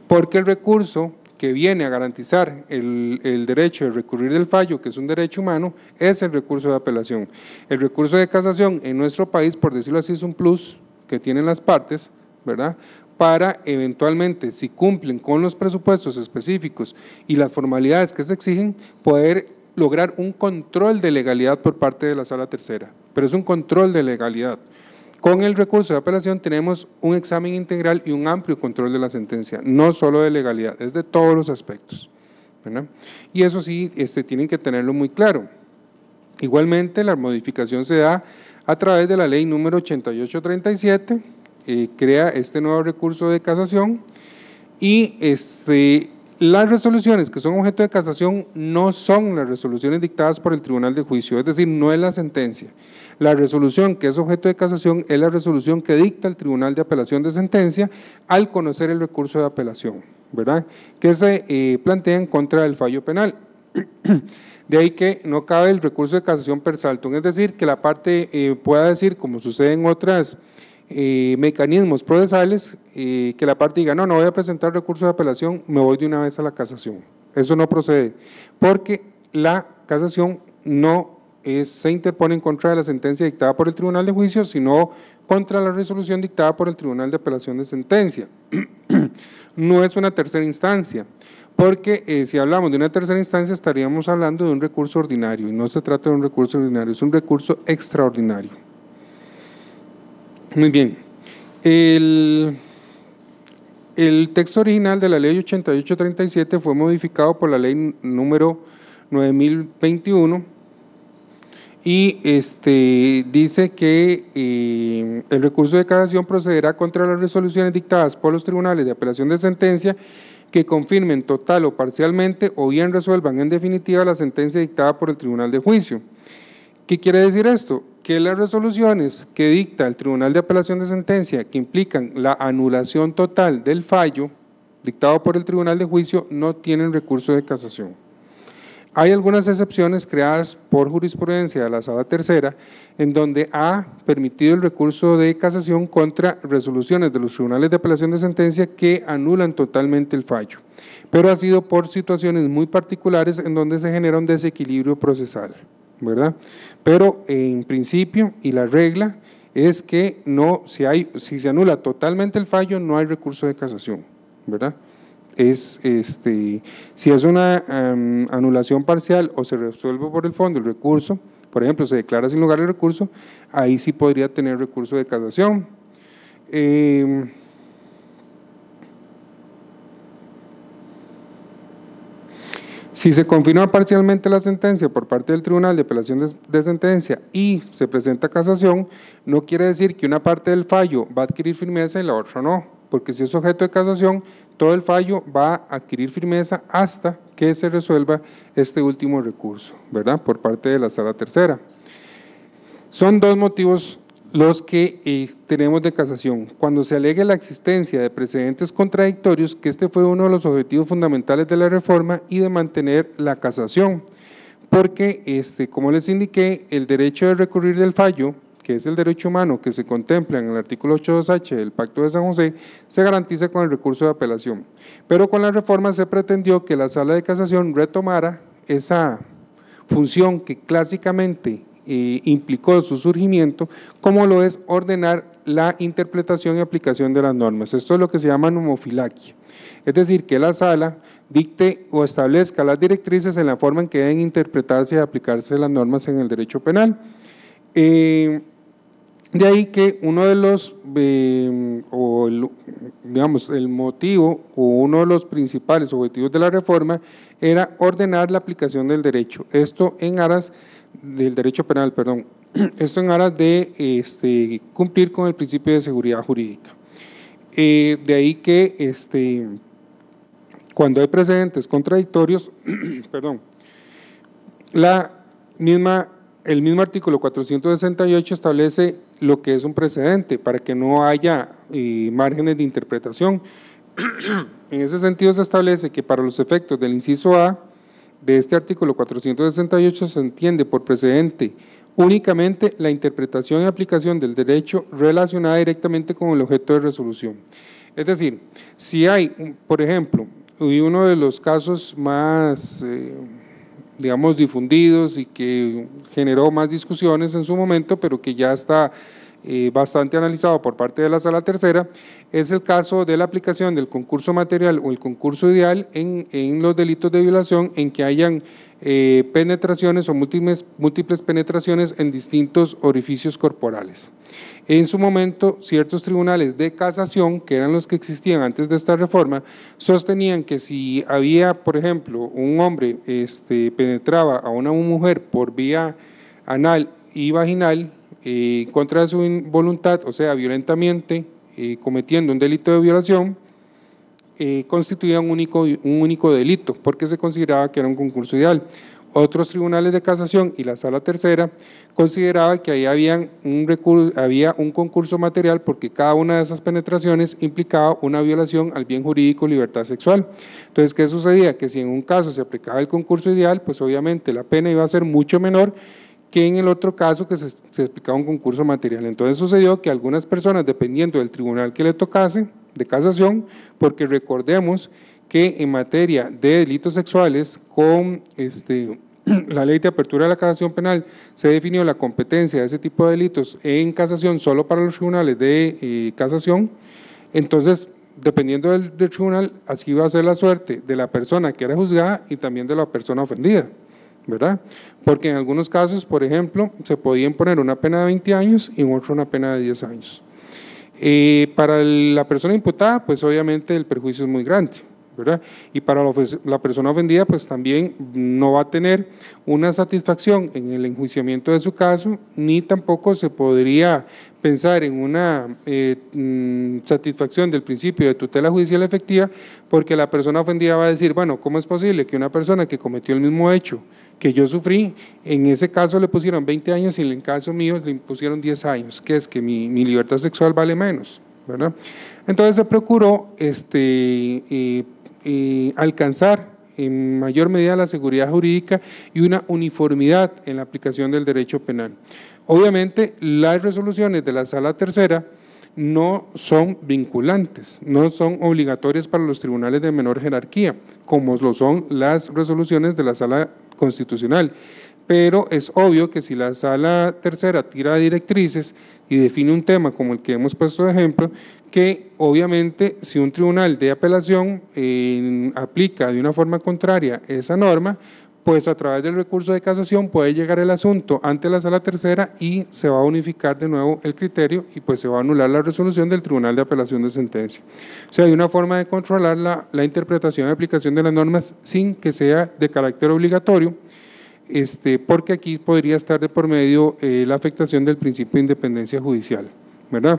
porque el recurso que viene a garantizar el derecho de recurrir del fallo, que es un derecho humano, es el recurso de apelación. El recurso de casación en nuestro país, por decirlo así, es un plus que tienen las partes, ¿verdad?, para eventualmente, si cumplen con los presupuestos específicos y las formalidades que se exigen, poder lograr un control de legalidad por parte de la Sala Tercera, pero es un control de legalidad. Con el recurso de apelación tenemos un examen integral y un amplio control de la sentencia, no solo de legalidad, es de todos los aspectos, ¿verdad? Y eso sí, tienen que tenerlo muy claro. Igualmente, la modificación se da a través de la ley número 8837, crea este nuevo recurso de casación y las resoluciones que son objeto de casación no son las resoluciones dictadas por el Tribunal de Juicio, es decir, no es la sentencia. La resolución que es objeto de casación es la resolución que dicta el Tribunal de Apelación de Sentencia al conocer el recurso de apelación, ¿verdad?, que se plantea en contra del fallo penal. De ahí que no cabe el recurso de casación per saltum, es decir, que la parte pueda decir, como sucede en otras mecanismos procesales que la parte diga, no voy a presentar recurso de apelación, me voy de una vez a la casación. Eso no procede, porque la casación no se interpone en contra de la sentencia dictada por el Tribunal de Juicio, sino contra la resolución dictada por el Tribunal de Apelación de Sentencia. No es una tercera instancia, porque si hablamos de una tercera instancia estaríamos hablando de un recurso ordinario, y no se trata de un recurso ordinario, es un recurso extraordinario. Muy bien. El texto original de la Ley 8837 fue modificado por la Ley número 9021 y dice que el recurso de casación procederá contra las resoluciones dictadas por los tribunales de apelación de sentencia que confirmen total o parcialmente o bien resuelvan en definitiva la sentencia dictada por el Tribunal de Juicio. ¿Qué quiere decir esto? Que las resoluciones que dicta el Tribunal de Apelación de Sentencia que implican la anulación total del fallo dictado por el Tribunal de Juicio no tienen recurso de casación. Hay algunas excepciones creadas por jurisprudencia de la Sala Tercera en donde ha permitido el recurso de casación contra resoluciones de los tribunales de apelación de sentencia que anulan totalmente el fallo, pero ha sido por situaciones muy particulares en donde se genera un desequilibrio procesal, ¿verdad? Pero en principio y la regla es que no, si se anula totalmente el fallo no hay recurso de casación, ¿verdad? Si es una anulación parcial o se resuelve por el fondo el recurso, por ejemplo, se declara sin lugar el recurso, ahí sí podría tener recurso de casación. Si se confirma parcialmente la sentencia por parte del Tribunal de Apelación de Sentencia y se presenta casación, no quiere decir que una parte del fallo va a adquirir firmeza y la otra no, porque si es objeto de casación, todo el fallo va a adquirir firmeza hasta que se resuelva este último recurso, ¿verdad?, por parte de la Sala Tercera. Son dos motivos los que tenemos de casación. Cuando se alegue la existencia de precedentes contradictorios, que este fue uno de los objetivos fundamentales de la reforma, y de mantener la casación, porque como les indiqué, el derecho de recurrir del fallo, que es el derecho humano que se contempla en el artículo 8.2h del Pacto de San José, se garantiza con el recurso de apelación. Pero con la reforma se pretendió que la Sala de Casación retomara esa función que clásicamente implicó su surgimiento, como lo es ordenar la interpretación y aplicación de las normas. Esto es lo que se llama nomofilaquia, es decir, que la Sala dicte o establezca las directrices en la forma en que deben interpretarse y aplicarse las normas en el derecho penal. De ahí que uno de los, el motivo o uno de los principales objetivos de la reforma era ordenar la aplicación del derecho, esto en aras del derecho penal, perdón, esto en aras de cumplir con el principio de seguridad jurídica. De ahí que cuando hay precedentes contradictorios, perdón, el mismo artículo 468 establece lo que es un precedente para que no haya márgenes de interpretación. En ese sentido se establece que para los efectos del inciso A de este artículo 468 se entiende por precedente únicamente la interpretación y aplicación del derecho relacionada directamente con el objeto de resolución. Es decir, si hay, por ejemplo, uno de los casos más digamos difundidos y que generó más discusiones en su momento, pero que ya está bastante analizado por parte de la Sala Tercera, es el caso de la aplicación del concurso material o el concurso ideal en los delitos de violación en que hayan penetraciones o múltiples penetraciones en distintos orificios corporales. En su momento, ciertos tribunales de casación, que eran los que existían antes de esta reforma, sostenían que si había, por ejemplo, un hombre penetraba a una mujer por vía anal y vaginal contra su voluntad, o sea, violentamente, cometiendo un delito de violación, constituía un único delito, porque se consideraba que era un concurso ideal. Otros tribunales de casación y la Sala Tercera consideraban que ahí había un concurso material porque cada una de esas penetraciones implicaba una violación al bien jurídico libertad sexual. Entonces, ¿qué sucedía? Que si en un caso se aplicaba el concurso ideal, pues obviamente la pena iba a ser mucho menor que en el otro caso que se aplicaba un concurso material. Entonces sucedió que algunas personas, dependiendo del tribunal que le tocase, de casación, porque recordemos que en materia de delitos sexuales, con la ley de apertura de la casación penal, se definió la competencia de ese tipo de delitos en casación solo para los tribunales de casación. Entonces, dependiendo del tribunal, así va a ser la suerte de la persona que era juzgada y también de la persona ofendida, ¿verdad? Porque en algunos casos, por ejemplo, se podía imponer una pena de 20 años y en otro una pena de 10 años. Para la persona imputada, pues obviamente el perjuicio es muy grande, ¿verdad? Y para la persona ofendida, pues también no va a tener una satisfacción en el enjuiciamiento de su caso, ni tampoco se podría pensar en una satisfacción del principio de tutela judicial efectiva, porque la persona ofendida va a decir, bueno, ¿cómo es posible que una persona que cometió el mismo hecho que yo sufrí, en ese caso le pusieron 20 años y en el caso mío le pusieron 10 años, que es que mi libertad sexual vale menos, ¿verdad? Entonces se procuró alcanzar en mayor medida la seguridad jurídica y una uniformidad en la aplicación del derecho penal. Obviamente las resoluciones de la Sala Tercera no son vinculantes, no son obligatorias para los tribunales de menor jerarquía, como lo son las resoluciones de la Sala Constitucional, pero es obvio que si la Sala Tercera tira directrices y define un tema como el que hemos puesto de ejemplo, que obviamente si un tribunal de apelación aplica de una forma contraria esa norma, pues a través del recurso de casación puede llegar el asunto ante la Sala Tercera y se va a unificar de nuevo el criterio y pues se va a anular la resolución del Tribunal de Apelación de Sentencia. O sea, hay una forma de controlar la interpretación y aplicación de las normas sin que sea de carácter obligatorio, porque aquí podría estar de por medio la afectación del principio de independencia judicial, ¿verdad?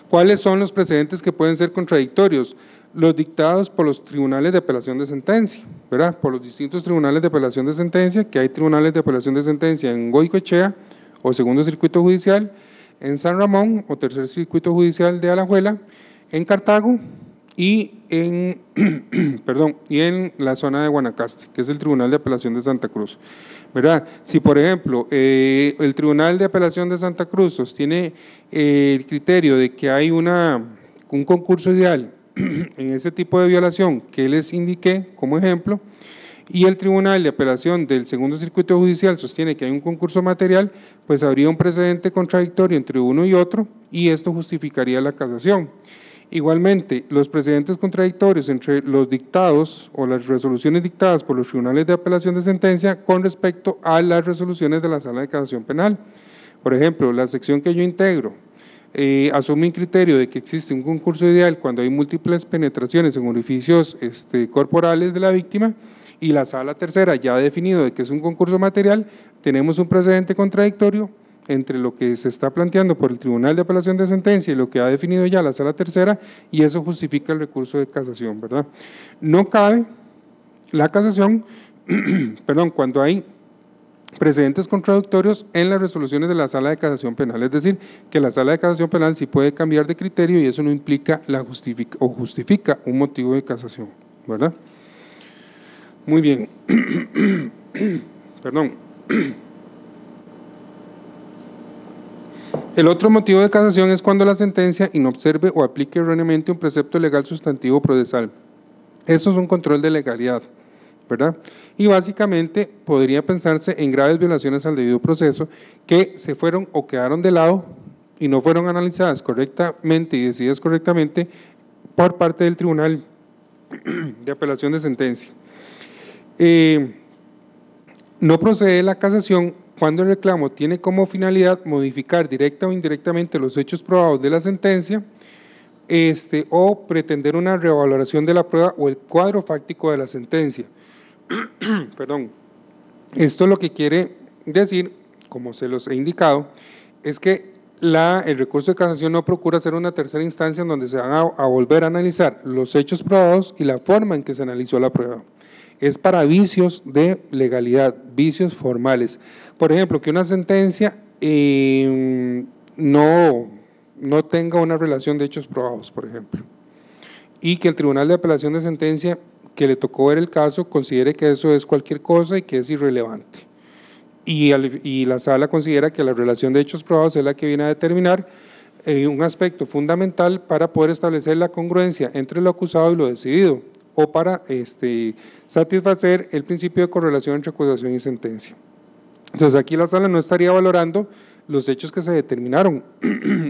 ¿Cuáles son los precedentes que pueden ser contradictorios? Los dictados por los tribunales de apelación de sentencia, ¿verdad? Por los distintos tribunales de apelación de sentencia, que hay tribunales de apelación de sentencia en Goicoechea o Segundo Circuito Judicial, en San Ramón o Tercer Circuito Judicial de Alajuela, en Cartago y en la zona de Guanacaste, que es el Tribunal de Apelación de Santa Cruz, ¿verdad? Si por ejemplo el Tribunal de Apelación de Santa Cruz sostiene el criterio de que hay un concurso ideal en ese tipo de violación que les indiqué como ejemplo, y el Tribunal de Apelación del Segundo Circuito Judicial sostiene que hay un concurso material, pues habría un precedente contradictorio entre uno y otro y esto justificaría la casación. Igualmente, los precedentes contradictorios entre los dictados o las resoluciones dictadas por los tribunales de apelación de sentencia con respecto a las resoluciones de la Sala de Casación Penal. Por ejemplo, la sección que yo integro asume un criterio de que existe un concurso ideal cuando hay múltiples penetraciones en orificios corporales de la víctima, y la Sala Tercera ya ha definido de que es un concurso material. Tenemos un precedente contradictorio entre lo que se está planteando por el Tribunal de Apelación de Sentencia y lo que ha definido ya la Sala Tercera, y eso justifica el recurso de casación, ¿verdad? No cabe la casación cuando hay precedentes contradictorios en las resoluciones de la Sala de Casación Penal, es decir, que la Sala de Casación Penal sí puede cambiar de criterio y eso no implica justifica un motivo de casación, ¿verdad? Muy bien. El otro motivo de casación es cuando la sentencia inobserve o aplique erróneamente un precepto legal sustantivo procesal. Eso es un control de legalidad, ¿verdad? Y básicamente podría pensarse en graves violaciones al debido proceso que se fueron o quedaron de lado y no fueron analizadas correctamente y decididas correctamente por parte del Tribunal de Apelación de Sentencia. No procede la casación cuando el reclamo tiene como finalidad modificar directa o indirectamente los hechos probados de la sentencia, o pretender una revaloración de la prueba o el cuadro fáctico de la sentencia. Perdón. Esto lo que quiere decir, como se los he indicado, es que el recurso de casación no procura ser una tercera instancia en donde se van a volver a analizar los hechos probados y la forma en que se analizó la prueba. Es para vicios de legalidad, vicios formales. Por ejemplo, que una sentencia no tenga una relación de hechos probados, por ejemplo, y que el Tribunal de Apelación de Sentencia que le tocó ver el caso considere que eso es cualquier cosa y que es irrelevante. y la sala considera que la relación de hechos probados es la que viene a determinar un aspecto fundamental para poder establecer la congruencia entre lo acusado y lo decidido, o para satisfacer el principio de correlación entre acusación y sentencia. Entonces aquí la sala no estaría valorando los hechos que se determinaron,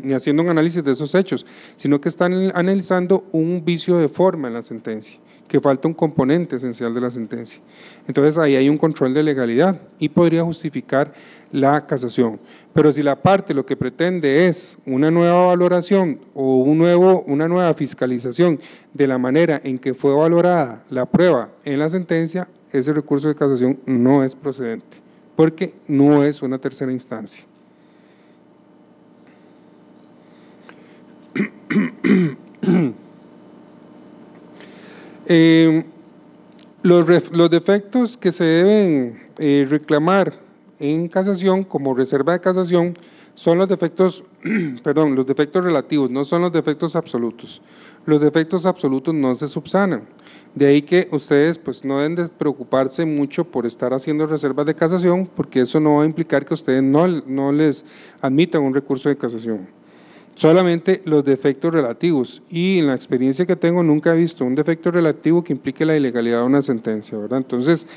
ni haciendo un análisis de esos hechos, sino que están analizando un vicio de forma en la sentencia, que falta un componente esencial de la sentencia. Entonces ahí hay un control de legalidad y podría justificar la casación. Pero si la parte lo que pretende es una nueva valoración o una nueva fiscalización de la manera en que fue valorada la prueba en la sentencia, ese recurso de casación no es procedente, porque no es una tercera instancia. Los defectos que se deben reclamar en casación como reserva de casación son los defectos, los defectos relativos, no son los defectos absolutos. Los defectos absolutos no se subsanan. De ahí que ustedes pues no deben de preocuparse mucho por estar haciendo reservas de casación, porque eso no va a implicar que ustedes no les admitan un recurso de casación. Solamente los defectos relativos, y en la experiencia que tengo nunca he visto un defecto relativo que implique la ilegalidad de una sentencia, ¿verdad? Entonces,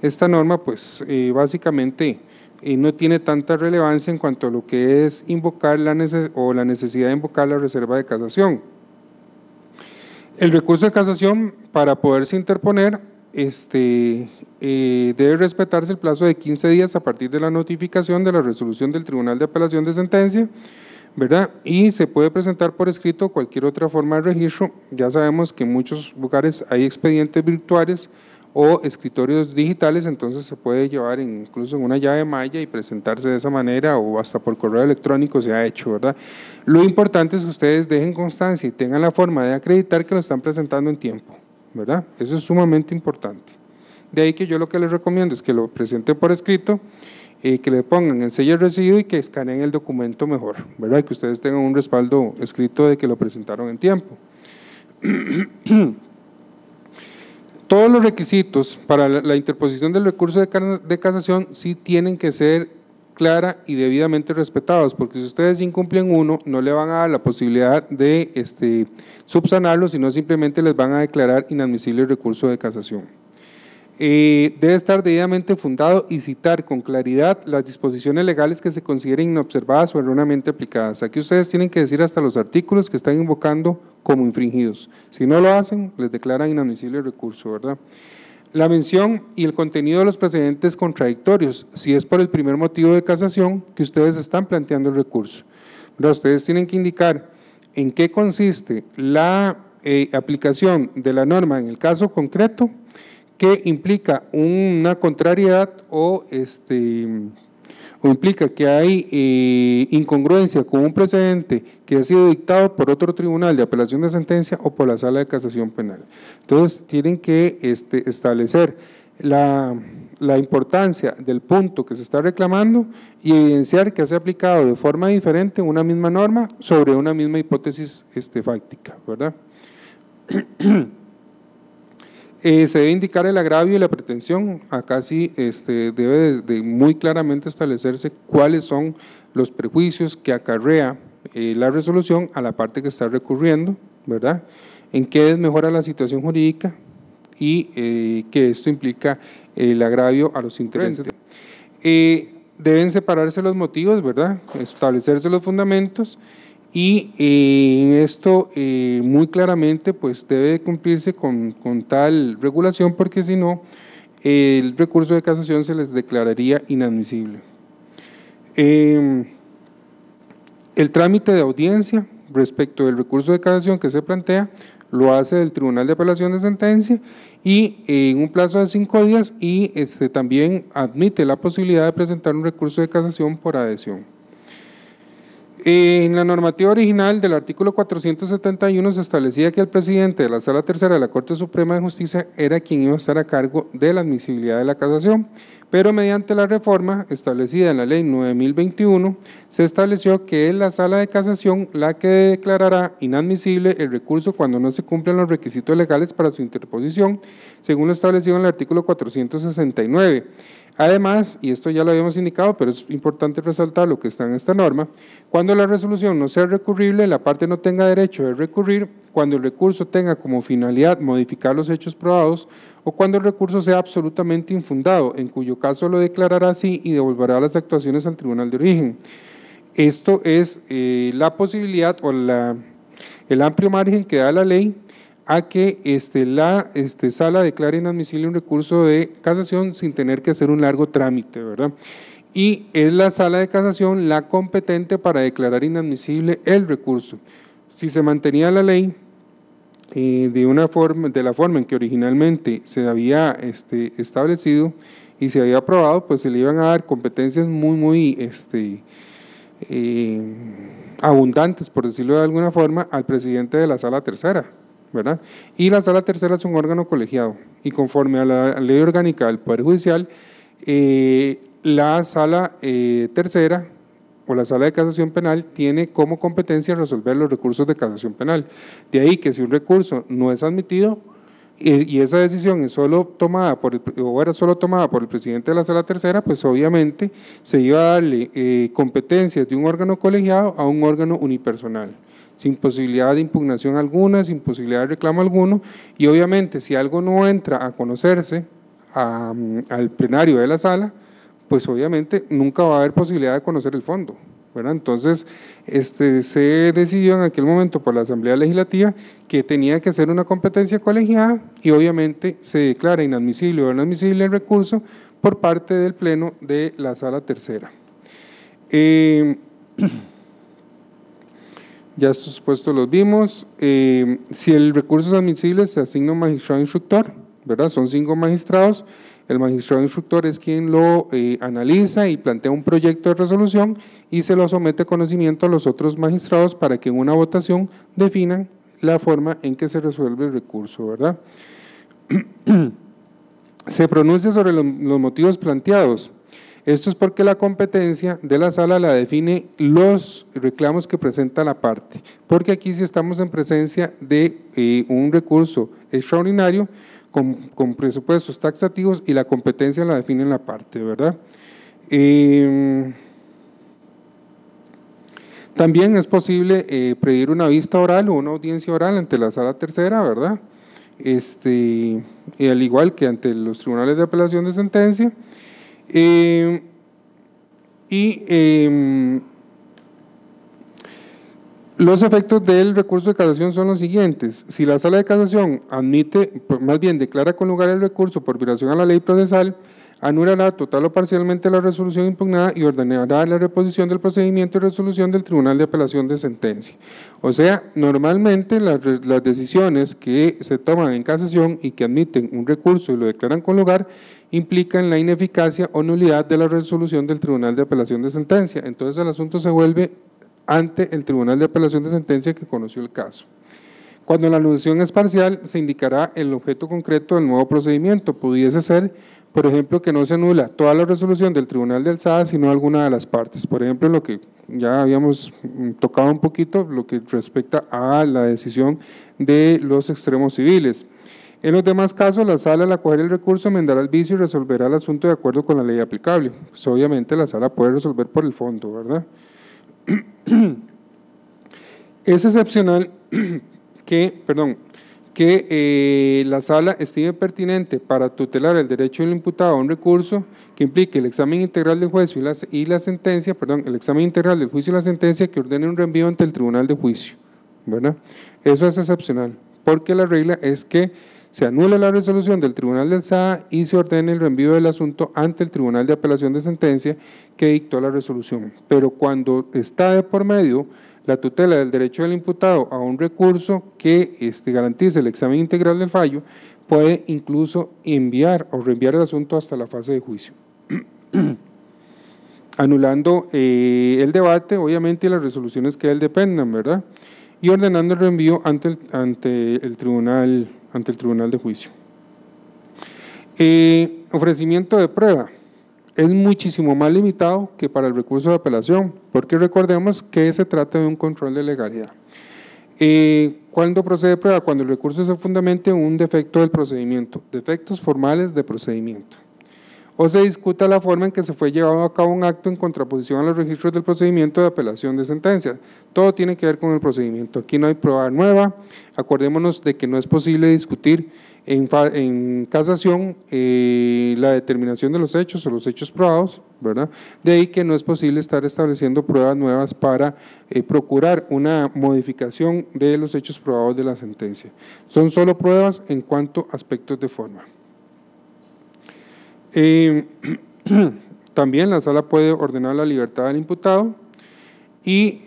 esta norma pues básicamente no tiene tanta relevancia en cuanto a lo que es invocar la necesidad de invocar la reserva de casación. El recurso de casación, para poderse interponer, debe respetarse el plazo de 15 días a partir de la notificación de la resolución del Tribunal de Apelación de Sentencia, ¿verdad? Y se puede presentar por escrito cualquier otra forma de registro. Ya sabemos que en muchos lugares hay expedientes virtuales o escritorios digitales, entonces se puede llevar incluso en una llave malla y presentarse de esa manera, o hasta por correo electrónico se ha hecho, ¿verdad? Lo importante es que ustedes dejen constancia y tengan la forma de acreditar que lo están presentando en tiempo, ¿verdad? Eso es sumamente importante. De ahí que yo lo que les recomiendo es que lo presenten por escrito, que le pongan el sello de recibido y que escaneen el documento mejor, ¿verdad? Que ustedes tengan un respaldo escrito de que lo presentaron en tiempo. Todos los requisitos para la interposición del recurso de casación sí tienen que ser clara y debidamente respetados, porque si ustedes incumplen uno, no le van a dar la posibilidad de subsanarlo, sino simplemente les van a declarar inadmisible el recurso de casación. Debe estar debidamente fundado y citar con claridad las disposiciones legales que se consideren inobservadas o erróneamente aplicadas. Aquí ustedes tienen que decir hasta los artículos que están invocando como infringidos. Si no lo hacen, les declaran inadmisible el recurso, ¿verdad? La mención y el contenido de los precedentes contradictorios, si es por el primer motivo de casación que ustedes están planteando el recurso, ¿verdad? Ustedes tienen que indicar en qué consiste la aplicación de la norma en el caso concreto, que implica una contrariedad o implica que hay incongruencia con un precedente que ha sido dictado por otro tribunal de apelación de sentencia o por la sala de casación penal. Entonces tienen que establecer la importancia del punto que se está reclamando y evidenciar que se ha aplicado de forma diferente una misma norma sobre una misma hipótesis fáctica, ¿verdad? Se debe indicar el agravio y la pretensión. Acá sí debe de muy claramente establecerse cuáles son los prejuicios que acarrea la resolución a la parte que está recurriendo, ¿verdad? En qué desmejora la situación jurídica y que esto implica el agravio a los intereses. Deben separarse los motivos, ¿verdad? Establecerse los fundamentos. Y en esto muy claramente pues debe cumplirse con tal regulación, porque si no el recurso de casación se les declararía inadmisible. El trámite de audiencia respecto del recurso de casación que se plantea lo hace el Tribunal de Apelación de Sentencia y en un plazo de 5 días, y también admite la posibilidad de presentar un recurso de casación por adhesión. En la normativa original del artículo 471 se establecía que el presidente de la Sala Tercera de la Corte Suprema de Justicia era quien iba a estar a cargo de la admisibilidad de la casación, pero mediante la reforma establecida en la Ley 9021 se estableció que es la Sala de Casación la que declarará inadmisible el recurso cuando no se cumplan los requisitos legales para su interposición, según lo establecido en el artículo 469. Además, y esto ya lo habíamos indicado, pero es importante resaltar lo que está en esta norma, cuando la resolución no sea recurrible, la parte no tenga derecho de recurrir, cuando el recurso tenga como finalidad modificar los hechos probados o cuando el recurso sea absolutamente infundado, en cuyo caso lo declarará así y devolverá las actuaciones al tribunal de origen. Esto es la posibilidad o el amplio margen que da la ley a que la sala declare inadmisible un recurso de casación sin tener que hacer un largo trámite, ¿verdad? Y es la sala de casación la competente para declarar inadmisible el recurso. Si se mantenía la ley de la forma en que originalmente se había establecido y se había aprobado, pues se le iban a dar competencias muy abundantes, por decirlo de alguna forma, al presidente de la sala tercera, ¿verdad? Y la sala tercera es un órgano colegiado y conforme a la ley orgánica del Poder Judicial, la sala tercera o la sala de casación penal tiene como competencia resolver los recursos de casación penal. De ahí que si un recurso no es admitido y esa decisión es solo tomada era solo tomada por el presidente de la sala tercera, pues obviamente se iba a darle competencias de un órgano colegiado a un órgano unipersonal, sin posibilidad de impugnación alguna, sin posibilidad de reclamo alguno, y obviamente si algo no entra a conocerse al plenario de la sala, pues obviamente nunca va a haber posibilidad de conocer el fondo, ¿verdad? Entonces, se decidió en aquel momento por la Asamblea Legislativa que tenía que ser una competencia colegiada y obviamente se declara inadmisible o inadmisible el recurso por parte del Pleno de la Sala Tercera. Ya estos puestos los vimos. Si el recurso es admisible, se asigna un magistrado instructor, ¿verdad? Son 5 magistrados. El magistrado instructor es quien lo analiza y plantea un proyecto de resolución y se lo somete a conocimiento a los otros magistrados para que en una votación definan la forma en que se resuelve el recurso, ¿verdad? Se pronuncia sobre los motivos planteados. Esto es porque la competencia de la sala la define los reclamos que presenta la parte, porque aquí sí estamos en presencia de un recurso extraordinario con presupuestos taxativos y la competencia la define la parte, ¿verdad? También es posible pedir una vista oral o una audiencia oral ante la sala tercera, ¿verdad? Y al igual que ante los tribunales de apelación de sentencia. Los efectos del recurso de casación son los siguientes: si la sala de casación admite, más bien declara con lugar el recurso por violación a la ley procesal, anulará total o parcialmente la resolución impugnada y ordenará la reposición del procedimiento de resolución del Tribunal de Apelación de Sentencia. O sea, normalmente las decisiones que se toman en casación y que admiten un recurso y lo declaran con lugar implican la ineficacia o nulidad de la resolución del Tribunal de Apelación de Sentencia. Entonces el asunto se vuelve ante el Tribunal de Apelación de Sentencia que conoció el caso. Cuando la anulación es parcial, se indicará el objeto concreto del nuevo procedimiento. Pudiese ser, por ejemplo, que no se anula toda la resolución del Tribunal de Alzada, sino alguna de las partes. Por ejemplo, lo que ya habíamos tocado un poquito, lo que respecta a la decisión de los extremos civiles. En los demás casos, la sala al acoger el recurso enmendará el vicio y resolverá el asunto de acuerdo con la ley aplicable. Pues obviamente la sala puede resolver por el fondo, ¿verdad? Es excepcional que la sala estime pertinente para tutelar el derecho del imputado a un recurso que implique el examen integral del juicio y la sentencia, el examen integral del juicio y la sentencia que ordene un reenvío ante el tribunal de juicio, ¿verdad? Eso es excepcional, porque la regla es que se anula la resolución del Tribunal de Alzada y se ordena el reenvío del asunto ante el Tribunal de Apelación de Sentencia que dictó la resolución. Pero cuando está de por medio la tutela del derecho del imputado a un recurso que garantice el examen integral del fallo, puede incluso enviar o reenviar el asunto hasta la fase de juicio, anulando el debate, obviamente, y las resoluciones que de él dependan, ¿verdad? Y ordenando el reenvío ante el tribunal de juicio. Ofrecimiento de prueba es muchísimo más limitado que para el recurso de apelación, porque recordemos que se trata de un control de legalidad. ¿Cuándo procede prueba? Cuando el recurso se fundamente en un defecto del procedimiento, defectos formales de procedimiento. o se discuta la forma en que se fue llevado a cabo un acto en contraposición a los registros del procedimiento de apelación de sentencia. Todo tiene que ver con el procedimiento. Aquí no hay prueba nueva. Acordémonos de que no es posible discutir en casación la determinación de los hechos o los hechos probados, ¿verdad? De ahí que no es posible estar estableciendo pruebas nuevas para procurar una modificación de los hechos probados de la sentencia. Son solo pruebas en cuanto a aspectos de forma. También la sala puede ordenar la libertad del imputado y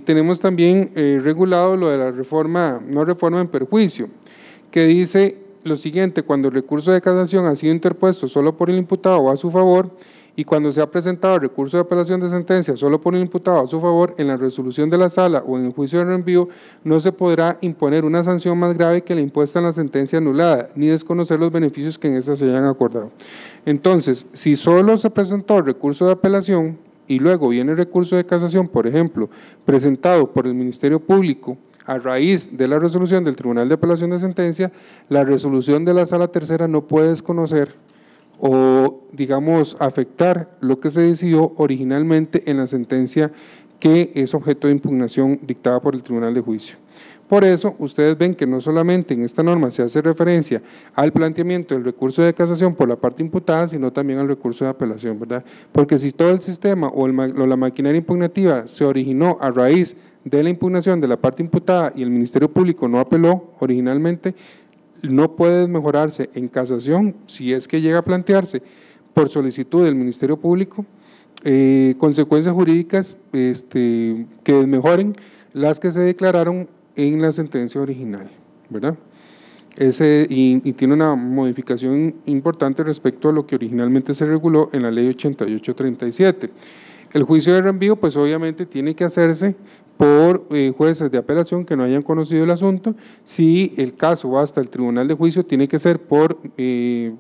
tenemos también regulado lo de la reforma, no reforma en perjuicio, que dice lo siguiente: cuando el recurso de casación ha sido interpuesto solo por el imputado o a su favor, y cuando se ha presentado el recurso de apelación de sentencia solo por el imputado a su favor, en la resolución de la sala o en el juicio de reenvío no se podrá imponer una sanción más grave que la impuesta en la sentencia anulada, ni desconocer los beneficios que en esta se hayan acordado. Entonces, si solo se presentó el recurso de apelación y luego viene el recurso de casación, por ejemplo, presentado por el Ministerio Público a raíz de la resolución del Tribunal de Apelación de Sentencia, la resolución de la Sala Tercera no puede desconocer o, digamos, afectar lo que se decidió originalmente en la sentencia que es objeto de impugnación dictada por el Tribunal de Juicio. Por eso, ustedes ven que no solamente en esta norma se hace referencia al planteamiento del recurso de casación por la parte imputada, sino también al recurso de apelación, ¿verdad? Porque si todo el sistema o la maquinaria impugnativa se originó a raíz de la impugnación de la parte imputada y el Ministerio Público no apeló originalmente, no puede mejorarse en casación si es que llega a plantearse por solicitud del Ministerio Público consecuencias jurídicas que desmejoren las que se declararon en la sentencia original, ¿verdad? Y tiene una modificación importante respecto a lo que originalmente se reguló en la Ley 8837. El juicio de reenvío, pues obviamente tiene que hacerse por jueces de apelación que no hayan conocido el asunto. Si el caso va hasta el tribunal de juicio, tiene que ser por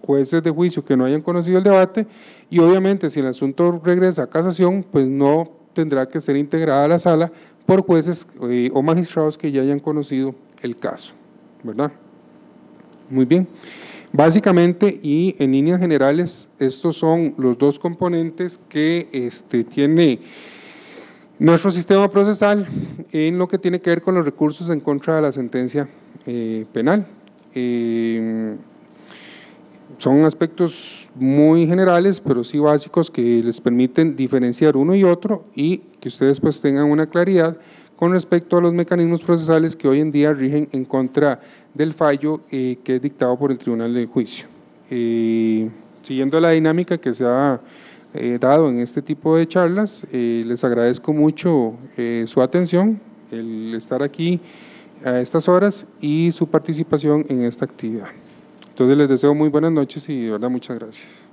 jueces de juicio que no hayan conocido el debate, y obviamente si el asunto regresa a casación, pues no tendrá que ser integrada a la sala por jueces o magistrados que ya hayan conocido el caso, ¿verdad? Muy bien. Básicamente y en líneas generales, estos son los dos componentes que tiene nuestro sistema procesal en lo que tiene que ver con los recursos en contra de la sentencia penal. Son aspectos muy generales, pero sí básicos, que les permiten diferenciar uno y otro y que ustedes pues tengan una claridad con respecto a los mecanismos procesales que hoy en día rigen en contra del fallo que es dictado por el Tribunal de Juicio. Siguiendo la dinámica que se ha dado en este tipo de charlas, les agradezco mucho su atención, el estar aquí a estas horas y su participación en esta actividad. Entonces les deseo muy buenas noches y de verdad muchas gracias.